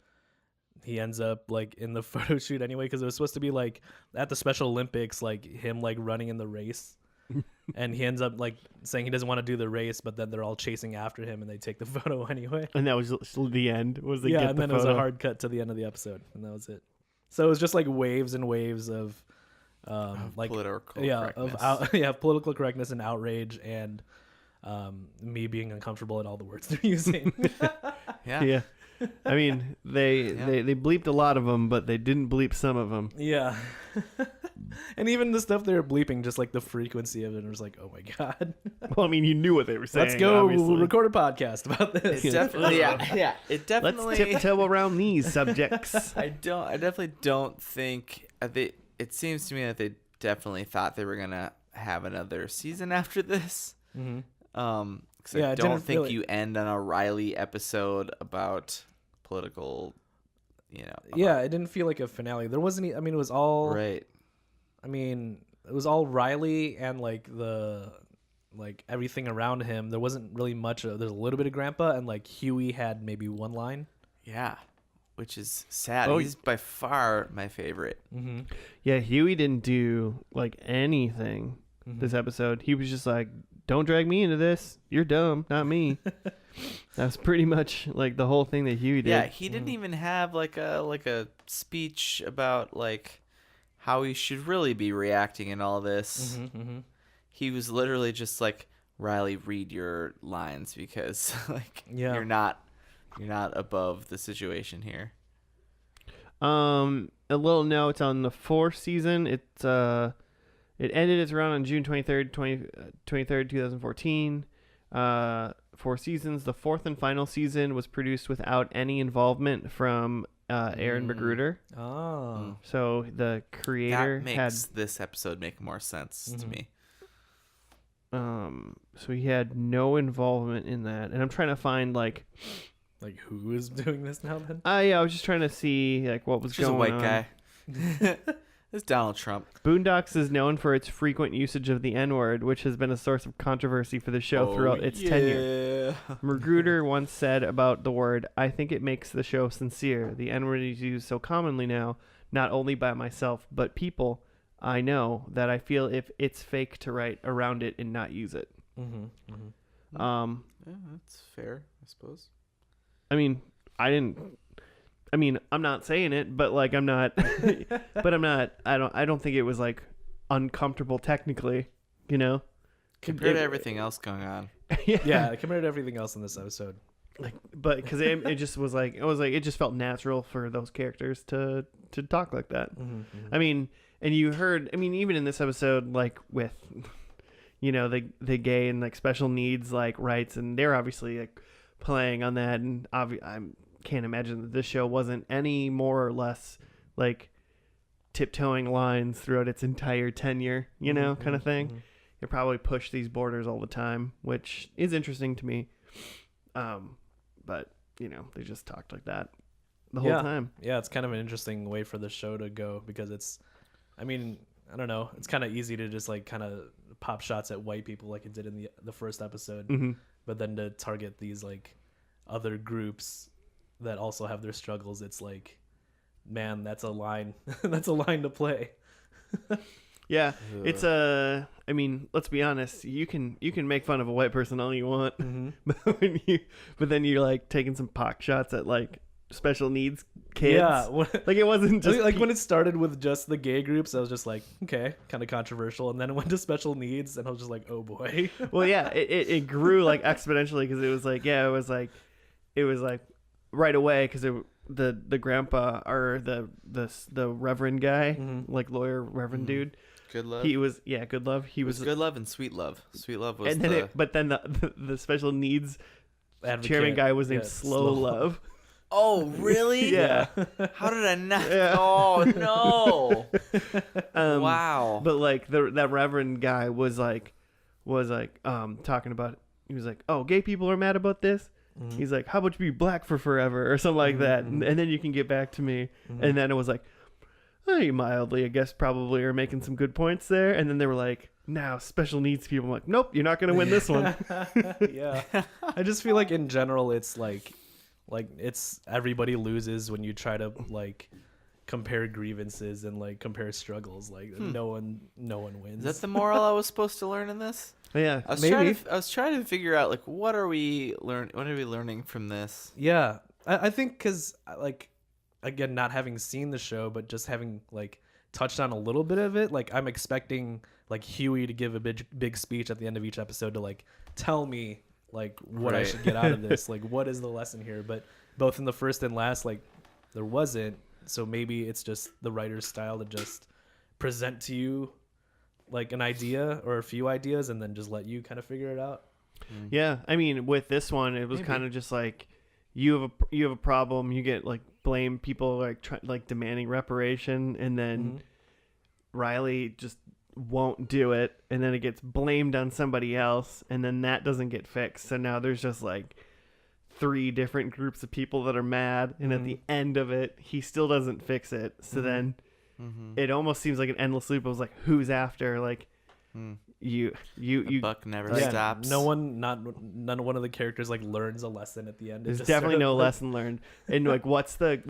he ends up like in the photo shoot anyway because it was supposed to be like at the Special Olympics, like him like running in the race. And he ends up like saying he doesn't want to do the race, but then they're all chasing after him and they take the photo anyway. And that was the end. Was the yeah, get and the then photo. it was a hard cut to the end of the episode, and that was it. So it was just like waves and waves of like political correctness. Political correctness and outrage, and me being uncomfortable at all the words they're using. Yeah. I mean, they bleeped a lot of them, but they didn't bleep some of them. Yeah. And even the stuff they were bleeping, just like the frequency of it, was like, oh my god. Well, I mean, you knew what they were saying. Let's go. Obviously. We'll record a podcast about this. It definitely, yeah. It definitely. Let's tiptoe around these subjects. I definitely don't think it seems to me that they definitely thought they were gonna have another season after this. Mm-hmm. 'Cause Yeah, I it don't didn't think really- you end on a Riley episode about political, Yeah, it didn't feel like a finale. There wasn't. I mean, it was all. right. I mean, it was all Riley and like everything around him. There wasn't really much. There's a little bit of Grandpa, and like Huey had maybe one line. Yeah, which is sad. Oh, He's by far my favorite. Mm-hmm. Yeah, Huey didn't do like anything this episode. He was just like, "Don't drag me into this. You're dumb, not me." That's pretty much like the whole thing that Huey did. Yeah, he didn't even have like a speech about like how he should really be reacting in all this. Mm-hmm. He was literally just like, Riley, read your lines because like you're not above the situation here. A little note on the fourth season. It ended its run on June 23rd, 2014. 4 seasons. The fourth and final season was produced without any involvement from Aaron Magruder. Oh. So the creator That makes this episode make more sense to me. so he had no involvement in that. And I'm trying to find like who is doing this now then? I was just trying to see like what was Just a going white on. guy. It's Donald Trump. Boondocks is known for its frequent usage of the N-word, which has been a source of controversy for the show throughout its tenure. Magruder once said about the word, "I think it makes the show sincere. The N-word is used so commonly now, not only by myself, but people I know, that I feel if it's fake to write around it and not use it." Mm-hmm. Mm-hmm. Yeah, that's fair, I suppose. I mean, I'm not saying it, but like I'm not but I'm not I don't think it was like uncomfortable technically, Compared to everything else going on. Yeah, compared to everything else in this episode. Like, but because it just was like it just felt natural for those characters to talk like that. Mm-hmm. I mean, and you heard, even in this episode, like with the gay and like special needs like rights, and they're obviously like playing on that, and I can't imagine that this show wasn't any more or less like tiptoeing lines throughout its entire tenure, kind of thing. Mm-hmm. It probably pushed these borders all the time, which is interesting to me. But they just talked like that the whole time. Yeah, it's kind of an interesting way for the show to go because it's, I don't know, it's kind of easy to just like kind of pop shots at white people like it did in the first episode, but then to target these like other groups that also have their struggles, it's like, man, that's a line that's a line to play. Yeah, it's let's be honest, you can make fun of a white person all you want, but then you're like taking some pock shots at like special needs kids. Yeah, like it wasn't just like when it started with just the gay groups, I was just like, okay, kind of controversial, and then it went to special needs, and I was just like, oh boy. Well, yeah, it grew like exponentially because it was like right away because the grandpa or the reverend guy, like lawyer reverend dude. Good Love. He was Good Love. He It was was Good Love and Sweet Love. Sweet Love was and then but then the special needs chairman guy was named Slow Love. Oh, really? Yeah. How did I not? Yeah. Oh, no. Wow. But like that reverend guy was like talking about. He was like, "Oh, gay people are mad about this." He's like, "How about you be black for forever or something like that, and then you can get back to me." And then it was like, "Oh, you mildly, I guess, probably are making some good points there." And then they were like, "Now special needs people." I'm like, "Nope, you're not gonna win this one." Yeah. I just feel like in general, it's like it's everybody loses when you try to like compare grievances and like compare struggles. Like no one wins. Is that the moral I was supposed to learn in this? Yeah, I was maybe. trying to figure out like what are we learning from this? Yeah, I think because like again, not having seen the show, but just having like touched on a little bit of it, like I'm expecting like Huey to give a big speech at the end of each episode to like tell me like what I should get out of this, like what is the lesson here. But both in the first and last, like there wasn't. So maybe it's just the writer's style to just present to you like an idea or a few ideas and then just let you kind of figure it out. Yeah, I mean, with this one, it was kind of just like you have a problem, you get like blame people like demanding reparation, and then Riley just won't do it, and then it gets blamed on somebody else, and then that doesn't get fixed. So now there's just like 3 different groups of people that are mad, and at the end of it, he still doesn't fix it. So then it almost seems like an endless loop. It was like, who's after? Like you Buck never Yeah, stops. none one of the characters like learns a lesson at the end. There's definitely no lesson learned. And like, what's the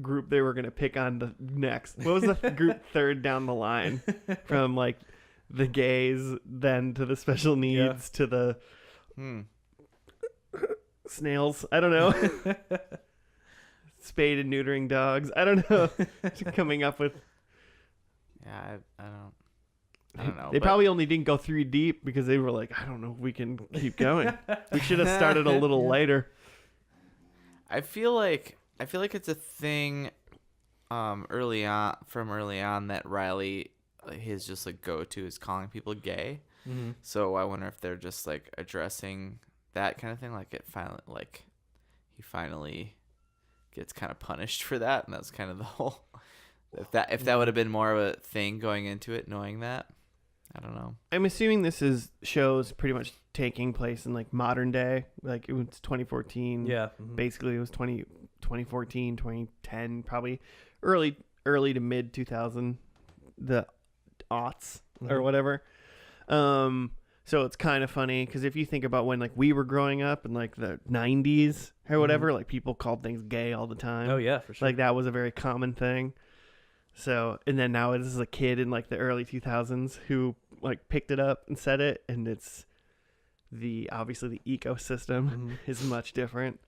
group they were gonna pick on the next? What was the group third down the line from like the gays, then to the special needs to the snails? I don't know. Spade and neutering dogs. I don't know. Coming up with. Yeah, I don't know. They probably only didn't go 3 deep because they were like, I don't know if we can keep going. We should have started a little lighter. I feel like it's a thing early on that Riley his just like go to is calling people gay. So I wonder if they're just like addressing that kind of thing, like he finally gets kind of punished for that, and that's kind of the whole if that would have been more of a thing going into it, knowing that. I don't know. I'm assuming this is shows pretty much taking place in like modern day, like it was 2014. Yeah. Basically it was 2014, 2010, probably early to mid 2000, the aughts or whatever. So it's kind of funny because if you think about when like we were growing up in like the 90s or whatever, like people called things gay all the time. Oh yeah, for sure. Like that was a very common thing. So, and then now this is a kid in like the early 2000s who like picked it up and said it, and it's obviously the ecosystem is much different.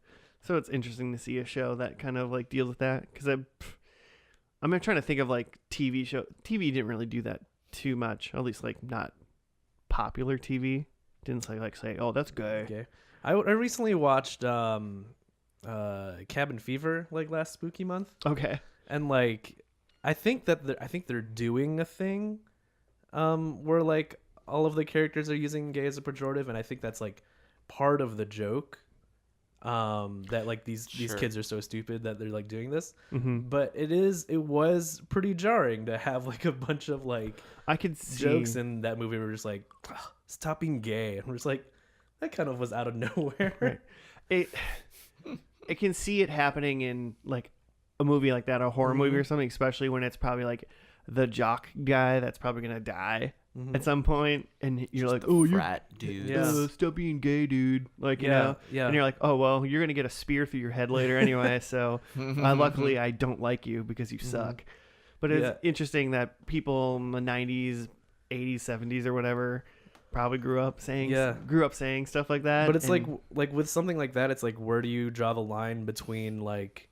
So it's interesting to see a show that kind of like deals with that, because I'm trying to think of like TV didn't really do that too much, at least like not popular TV didn't say oh that's gay. Okay. I recently watched Cabin Fever like last spooky month. Okay. And like I think they're doing a thing where like all of the characters are using gay as a pejorative, and I think that's like part of the joke, that like these kids are so stupid that they're like doing this. But it was pretty jarring to have like a bunch of like I could see jokes in that movie were just like, stop being gay, and we're just like, that kind of was out of nowhere. Right. I can see it happening in like a movie like that, a horror movie or something, especially when it's probably like the jock guy that's probably gonna die at some point, and you're like, oh, you're frat dude. stop being gay, dude. Like, you know, and you're like, oh well, you're gonna get a spear through your head later anyway. So luckily, I don't like you because you suck. But it's interesting that people in the 90s, 80s, 70s, or whatever probably grew up saying stuff like that. But it's like with something like that, it's like, where do you draw the line between like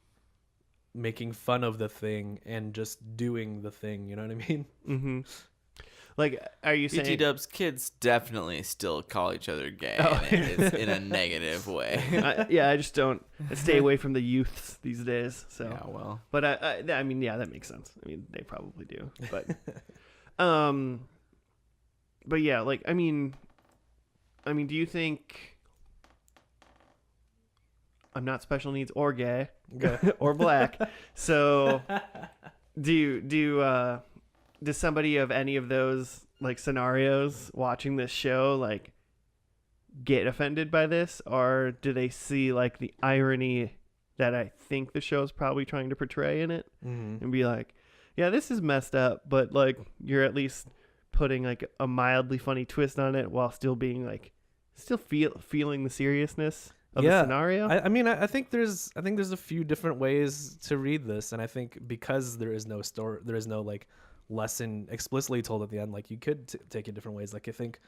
making fun of the thing and just doing the thing? You know what I mean? Like, are you saying BT Dubs kids definitely still call each other gay it's in a negative way. I just don't stay away from the youths these days. So, Yeah, well, but I mean, yeah, that makes sense. I mean, they probably do, but, but yeah, like, I mean, do you think I'm not special needs or gay or black? So, does somebody of any of those like scenarios watching this show like get offended by this, or do they see like the irony that I think the show's probably trying to portray in it, and be like, yeah, this is messed up, but like you're at least putting like a mildly funny twist on it while still being like feeling the seriousness of the scenario? I mean, I think there's a few different ways to read this, and I think because there is no story, there is no like lesson explicitly told at the end, like you could take it different ways. Like I think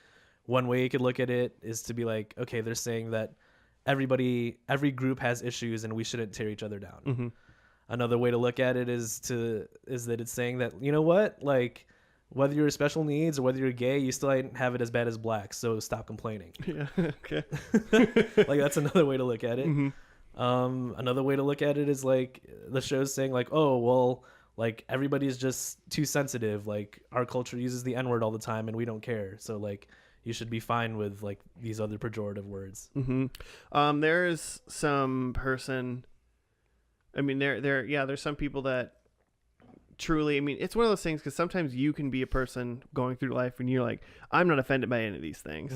one way you could look at it is to be like, okay, they're saying that every group has issues and we shouldn't tear each other down. Another way to look at it is that it's saying that, you know what, like whether you're special needs or whether you're gay, you still ain't have it as bad as blacks, so stop complaining. Yeah. Okay. Like that's another way to look at it. Another way to look at it is like the show's saying like, oh well, like everybody's just too sensitive, like our culture uses the N-word all the time and we don't care, so like you should be fine with like these other pejorative words. There's some person, I mean there's some people that truly, I mean, it's one of those things because sometimes you can be a person going through life and you're like, I'm not offended by any of these things.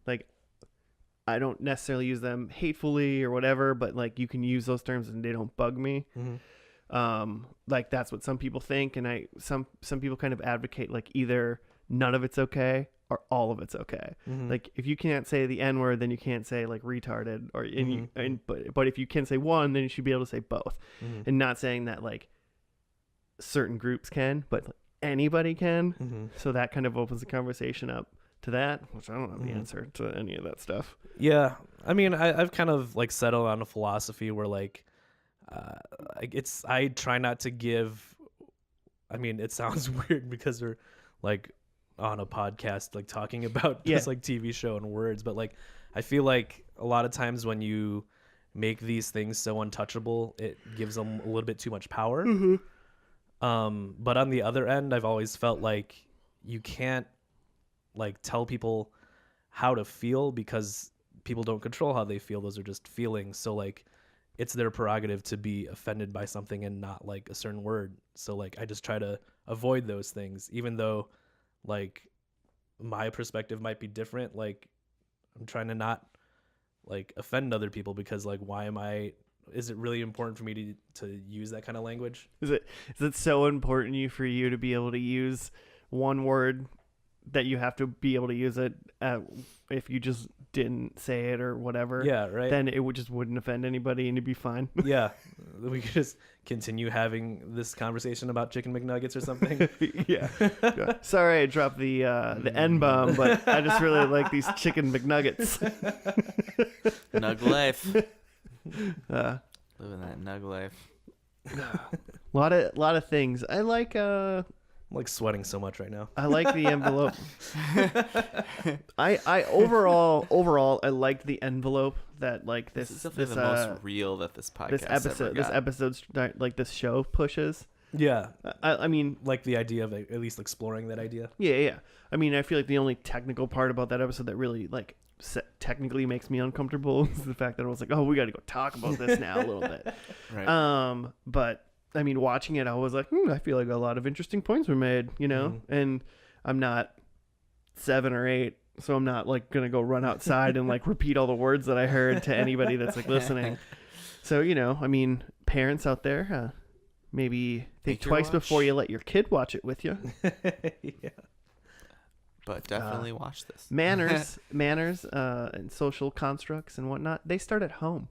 Like I don't necessarily use them hatefully or whatever, but like you can use those terms and they don't bug me. Like that's what some people think, and some people kind of advocate like either none of it's okay or all of it's okay. Like if you can't say the N-word, then you can't say like retarded, or but if you can say one, then you should be able to say both. And not saying that like certain groups can, but like, anybody can. So that kind of opens the conversation up to that, which I don't have the answer to any of that stuff. Yeah, I mean, I've kind of like settled on a philosophy where like I try not to give. I mean, it sounds weird because we're like on a podcast like talking about this like TV show and words, but like I feel like a lot of times when you make these things so untouchable, it gives them a little bit too much power. But on the other end, I've always felt like you can't like tell people how to feel because people don't control how they feel. Those are just feelings. So like it's their prerogative to be offended by something and not like a certain word. So like I just try to avoid those things, even though like my perspective might be different. Like I'm trying to not like offend other people because like is it really important for me to use that kind of language? Is it so important for you to be able to use one word that you have to be able to use it if you just didn't say it or whatever? Yeah, right. Then it wouldn't offend anybody and you'd be fine. Yeah, we could just continue having this conversation about chicken McNuggets or something. Yeah. Sorry I dropped the N-bomb, but I just really like these chicken McNuggets. Nug life. Living that nug life. A lot of things. I like I'm like sweating so much right now. I like the envelope. I overall I liked the envelope that like this is definitely the most real that this podcast this episode's like this show pushes. Yeah. I mean, like the idea of at least exploring that idea. Yeah. I mean, I feel like the only technical part about that episode that really like technically makes me uncomfortable is the fact that I was like, oh, we got to go talk about this now a little bit. Right. But I mean, watching it, I was like, I feel like a lot of interesting points were made, you know, and I'm not 7 or 8, so I'm not like going to go run outside and like repeat all the words that I heard to anybody that's like listening. So, you know, I mean, parents out there, maybe think twice before you let your kid watch it with you. Yeah. But definitely watch this. Manners, and social constructs and whatnot, they start at home.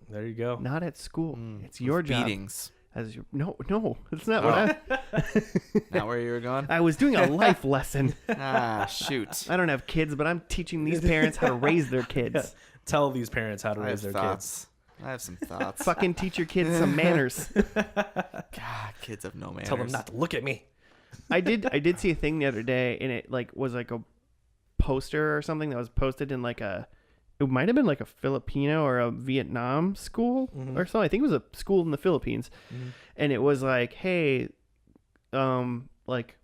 There you go. Not at school. It's your job. Beatings. No, it's not what Not where you were going? I was doing a life lesson. Shoot. I don't have kids, but I'm teaching these parents how to raise their kids. Yeah. Tell these parents how to raise their kids. I have some thoughts. Fucking teach your kids some manners. God, kids have no manners. Tell them not to look at me. I did see a thing the other day, and it like was like a poster or something that was posted in like it might have been like a Filipino or a Vietnam school or something. I think it was a school in the Philippines, and it was like, hey, like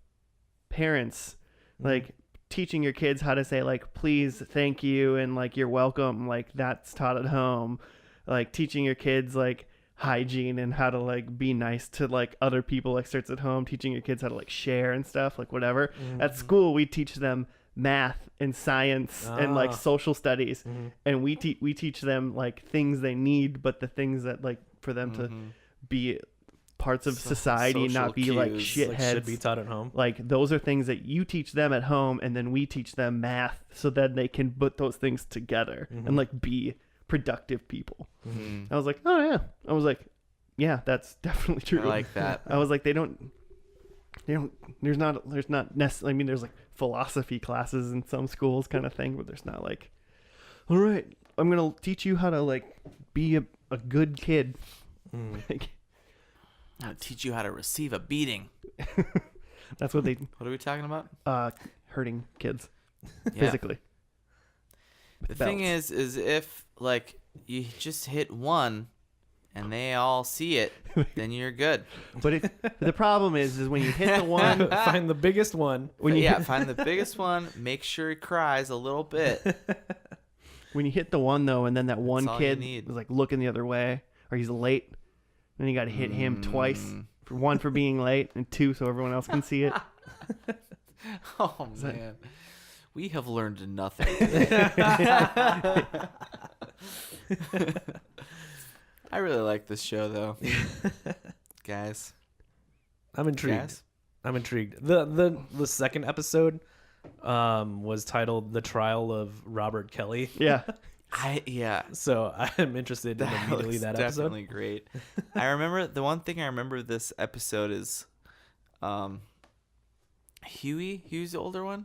parents, like teaching your kids how to say like please, thank you, and like you're welcome, like that's taught at home. Like teaching your kids like hygiene and how to like be nice to like other people like starts at home. Teaching your kids how to like share and stuff, like whatever. At school we teach them math and science and like social studies, and we teach them like things they need, but the things that like for them to be parts of society and not be like shitheads, like should be taught at home. Like those are things that you teach them at home, and then we teach them math so that they can put those things together and like be productive people. I was like, oh yeah. I was like, yeah, that's definitely true. I like that. I was like, they don't there's not necessarily, I mean, there's like philosophy classes in some schools kind of thing, but there's not like, all right, I'm gonna teach you how to like be a good kid. Like, I'll teach you how to receive a beating. that's what they What are we talking about? hurting kids Yeah. physically. The thing is if like you just hit one and they all see it, then you're good. But the problem is when you hit the one, Find the biggest one. Find the biggest one, make sure he cries a little bit. when you hit the one though, and then that one all you kid need. was like looking the other way, or he's late, then you got to hit him twice. For one for being late, and two so everyone else can see it. Oh man. We have learned nothing. I really like this show though. Guys. I'm intrigued. Guys? I'm intrigued. The second episode was titled "The Trial of Robert Kelly." Yeah. So I'm interested in immediately that episode. Definitely great. I remember the one thing I remember this episode is Huey's the older one.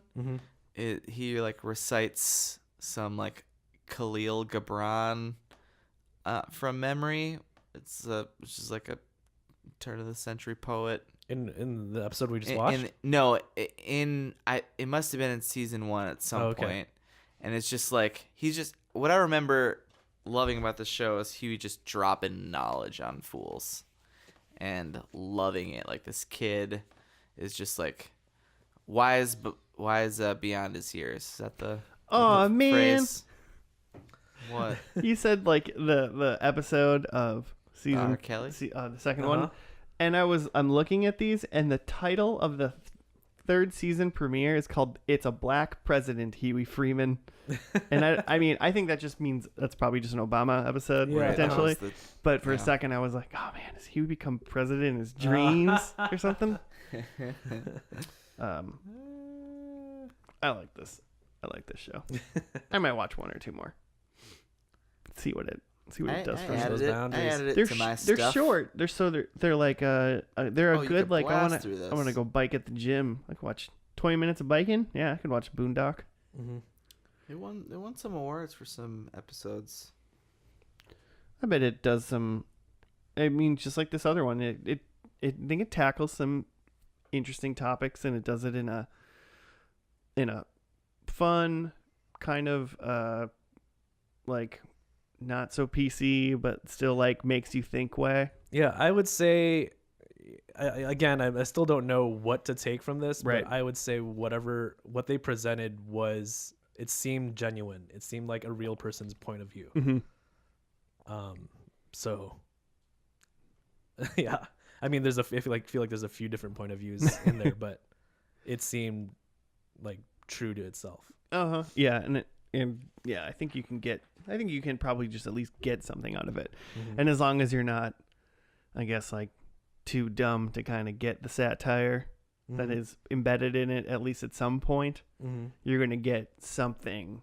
He like recites some like Khalil Gibran from memory. Which is like a turn of the century poet. In the episode we just watched? It must have been in season 1 at some point. And it's just like what I remember loving about the show is Huey just dropping knowledge on fools and loving it. Like this kid is just like wise beyond his years. Is that the man phrase? What? You said like the episode of season Kelly? The second one, and I'm looking at these, and the title of the third season premiere is called "It's a Black President, Huey Freeman," and I mean I think that just means that's probably just an Obama episode potentially. But for a second I was like, oh man, does Huey become president in his dreams or something? I like this show. I might watch one or two more. See what it does for I us. added it to my They're stuff. short. They're like they're a you good could like I blast through this. want to go bike at the gym. I could watch 20 minutes of biking. Yeah, I could watch Boondock. They won some awards for some episodes. I bet it does some. I mean, just like this other one, I think it tackles some interesting topics, and it does it in a fun kind of like not so PC but still like makes you think way. Yeah, I would say I still don't know what to take from this, right. But I would say what they presented it seemed genuine. It seemed like a real person's point of view. So yeah, I mean, I feel like there's a few different point of views in there, but it seemed like true to itself. Yeah, and yeah, I think you can probably just at least get something out of it. And as long as you're not, I guess, like too dumb to kind of get the satire that is embedded in it, at least at some point, you're going to get something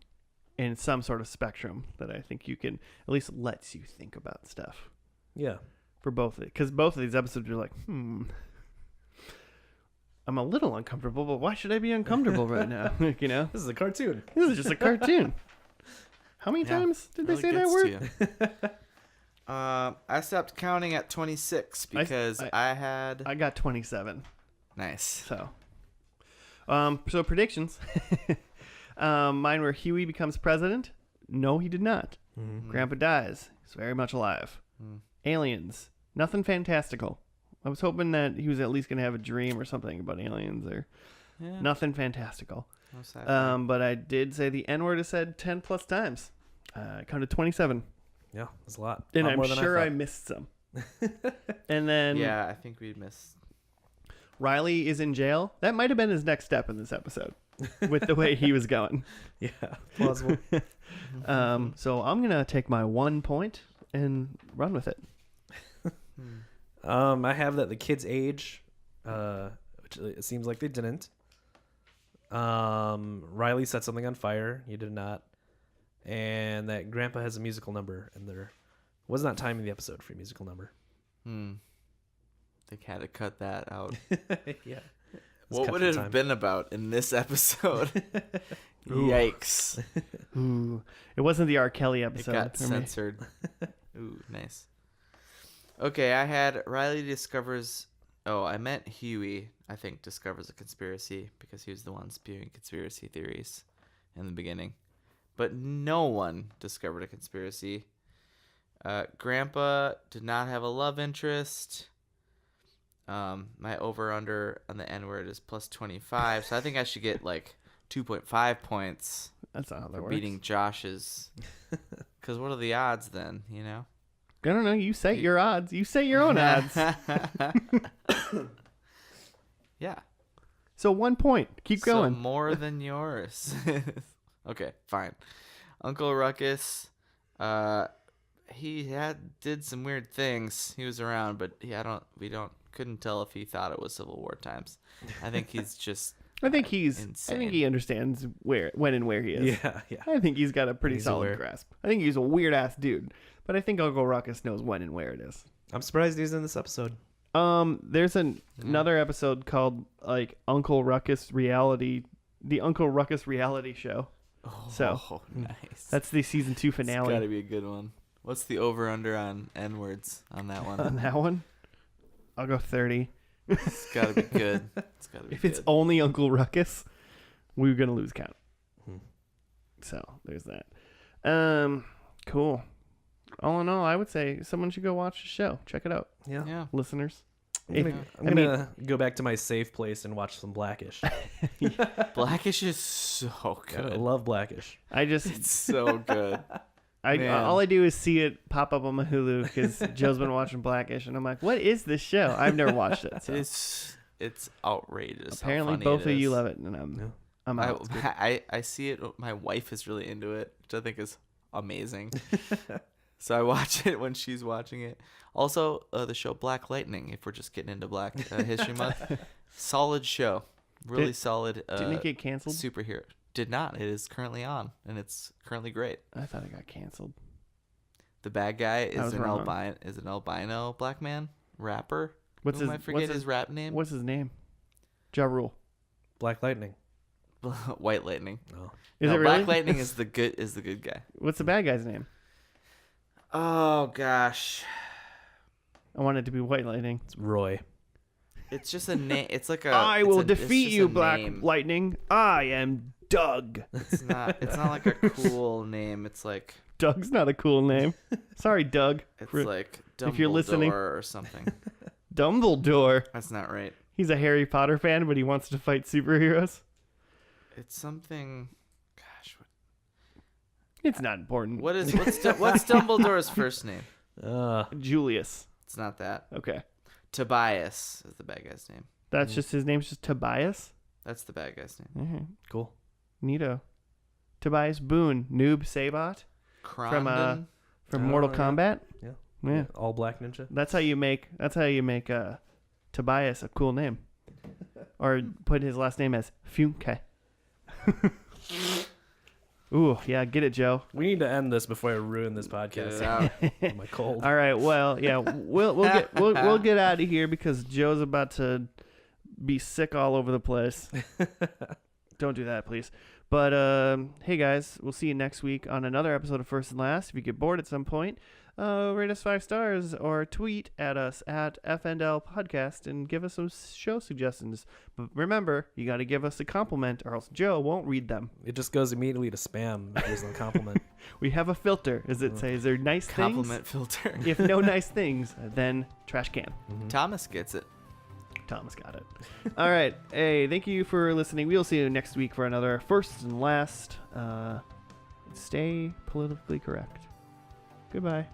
in some sort of spectrum that I think you can at least lets you think about stuff. Yeah. For both of it. Because both of these episodes are like, I'm a little uncomfortable, but why should I be uncomfortable right now? You know? This is a cartoon. This is just a cartoon. How many times did they say that word? I stopped counting at 26 because I got 27. Nice. So predictions. Mine were Huey becomes president. No, he did not. Mm-hmm. Grandpa dies. He's very much alive. Aliens. Nothing fantastical. I was hoping that he was at least going to have a dream or something about aliens or nothing fantastical. No sci-fi. But I did say the N word is said 10 plus times. I counted 27. Yeah, that's a lot. And A lot I'm more than sure I thought. missed some. And then Yeah, I think we missed. Riley is in jail. That might have been his next step in this episode with the way he was going. Yeah, plausible. So I'm going to take my 1 point and run with it. I have that the kids age, which it seems like they didn't. Riley set something on fire. You did not. And that Grandpa has a musical number, and there was not time in the episode for a musical number. They had to cut that out. Yeah. What would it have been about in this episode? Yikes. Ooh. It wasn't the R. Kelly It episode. got for me. censored. Ooh, nice. Okay, I had Riley discovers... Oh, I meant Huey, I think, discovers a conspiracy because he was the one spewing conspiracy theories in the beginning. But no one discovered a conspiracy. Grandpa did not have a love interest. My over-under on the N-word is plus 25, so I think I should get like 2.5 points That's not how that for works. beating Josh's. Because what are the odds then, you know? I don't know. You set your odds. You set your own odds. Yeah. So 1 point. Keep going. So more than yours. Okay, fine. Uncle Ruckus, he did some weird things. He was around, but couldn't tell if he thought it was Civil War times. I think he's just I think insane. he understands when and where he is. Yeah. I think he's got a pretty He's solid aware. grasp. I think he's a weird ass dude, but I think Uncle Ruckus knows when and where it is. I'm surprised he's in this episode. There's another episode called like Uncle Ruckus Reality, the Uncle Ruckus Reality Show. Oh, nice. That's the season 2 It's finale. gotta be a good one. What's the over/under on N-words on that one? On that one, I'll go 30. It's gotta be good. It's gotta be If it's good. only Uncle Ruckus, we're gonna lose count. So there's that. Cool. All in all, I would say someone should go watch the show. Check it out, Yeah. listeners. I'm gonna go back to my safe place and watch some Blackish. Blackish is so I good. love Blackish. I just, It's so good. Man. all I do is see it pop up on my Hulu because Joe's been watching Blackish, and I'm like, what is this show? I've never watched it. So. It's outrageous. Apparently, how funny both it of you is. love it, and I'm out. I see it. My wife is really into it, which I think is amazing. So I watch it when she's watching it. Also, the show Black Lightning. If we're just getting into Black History Month, solid show, really solid. Didn't it get canceled? Superhero did not. It is currently on, and it's currently great. I thought it got canceled. The bad guy is was an wrong. albino black man rapper. What's I forget his rap name? What's his name? Ja Rule. Black Lightning. White Lightning. Oh. Is No, it really? Black Lightning is the good guy. What's the bad guy's name? Oh gosh, I want it to be White Lightning. It's Roy. it's just a name. It's like a. I will defeat it's you, just a Black name. Lightning. I am Doug. It's not like a cool name. It's like Doug's not a cool name. Sorry, Doug. it's For- like Dumbledore if you're listening. or something. Dumbledore. That's not right. He's a Harry Potter fan, but he wants to fight superheroes. It's something. Gosh, It's not important. what's Dumbledore's first name? Julius. It's not that. Okay. Tobias is the bad guy's name. That's just his name's just Tobias. That's the bad guy's name. Cool. Neato. Tobias Boone, Noob Sabot Crondon. from Oh, Mortal yeah. Kombat. Yeah. Yeah. All Black Ninja. That's how you make Tobias a cool name. Or put his last name as Funke. Ooh, yeah, get it, Joe. We need to end this before I ruin this Get podcast. it out. with my cold. All right, well, yeah, we'll get out of here because Joe's about to be sick all over the place. Don't do that, please. But hey, guys, we'll see you next week on another episode of First and Last. If you get bored at some point, rate us 5 stars or tweet at us at FNL Podcast and give us some show suggestions. But remember, you got to give us a compliment or else Joe won't read them. It just goes immediately to spam if there's no compliment. We have a filter. Is there nice Compliment things? filter. If no nice things, then trash can. Thomas gets it. Thomas got it. All right. Hey, thank you for listening. We'll see you next week for another first and last. Stay politically correct. Goodbye.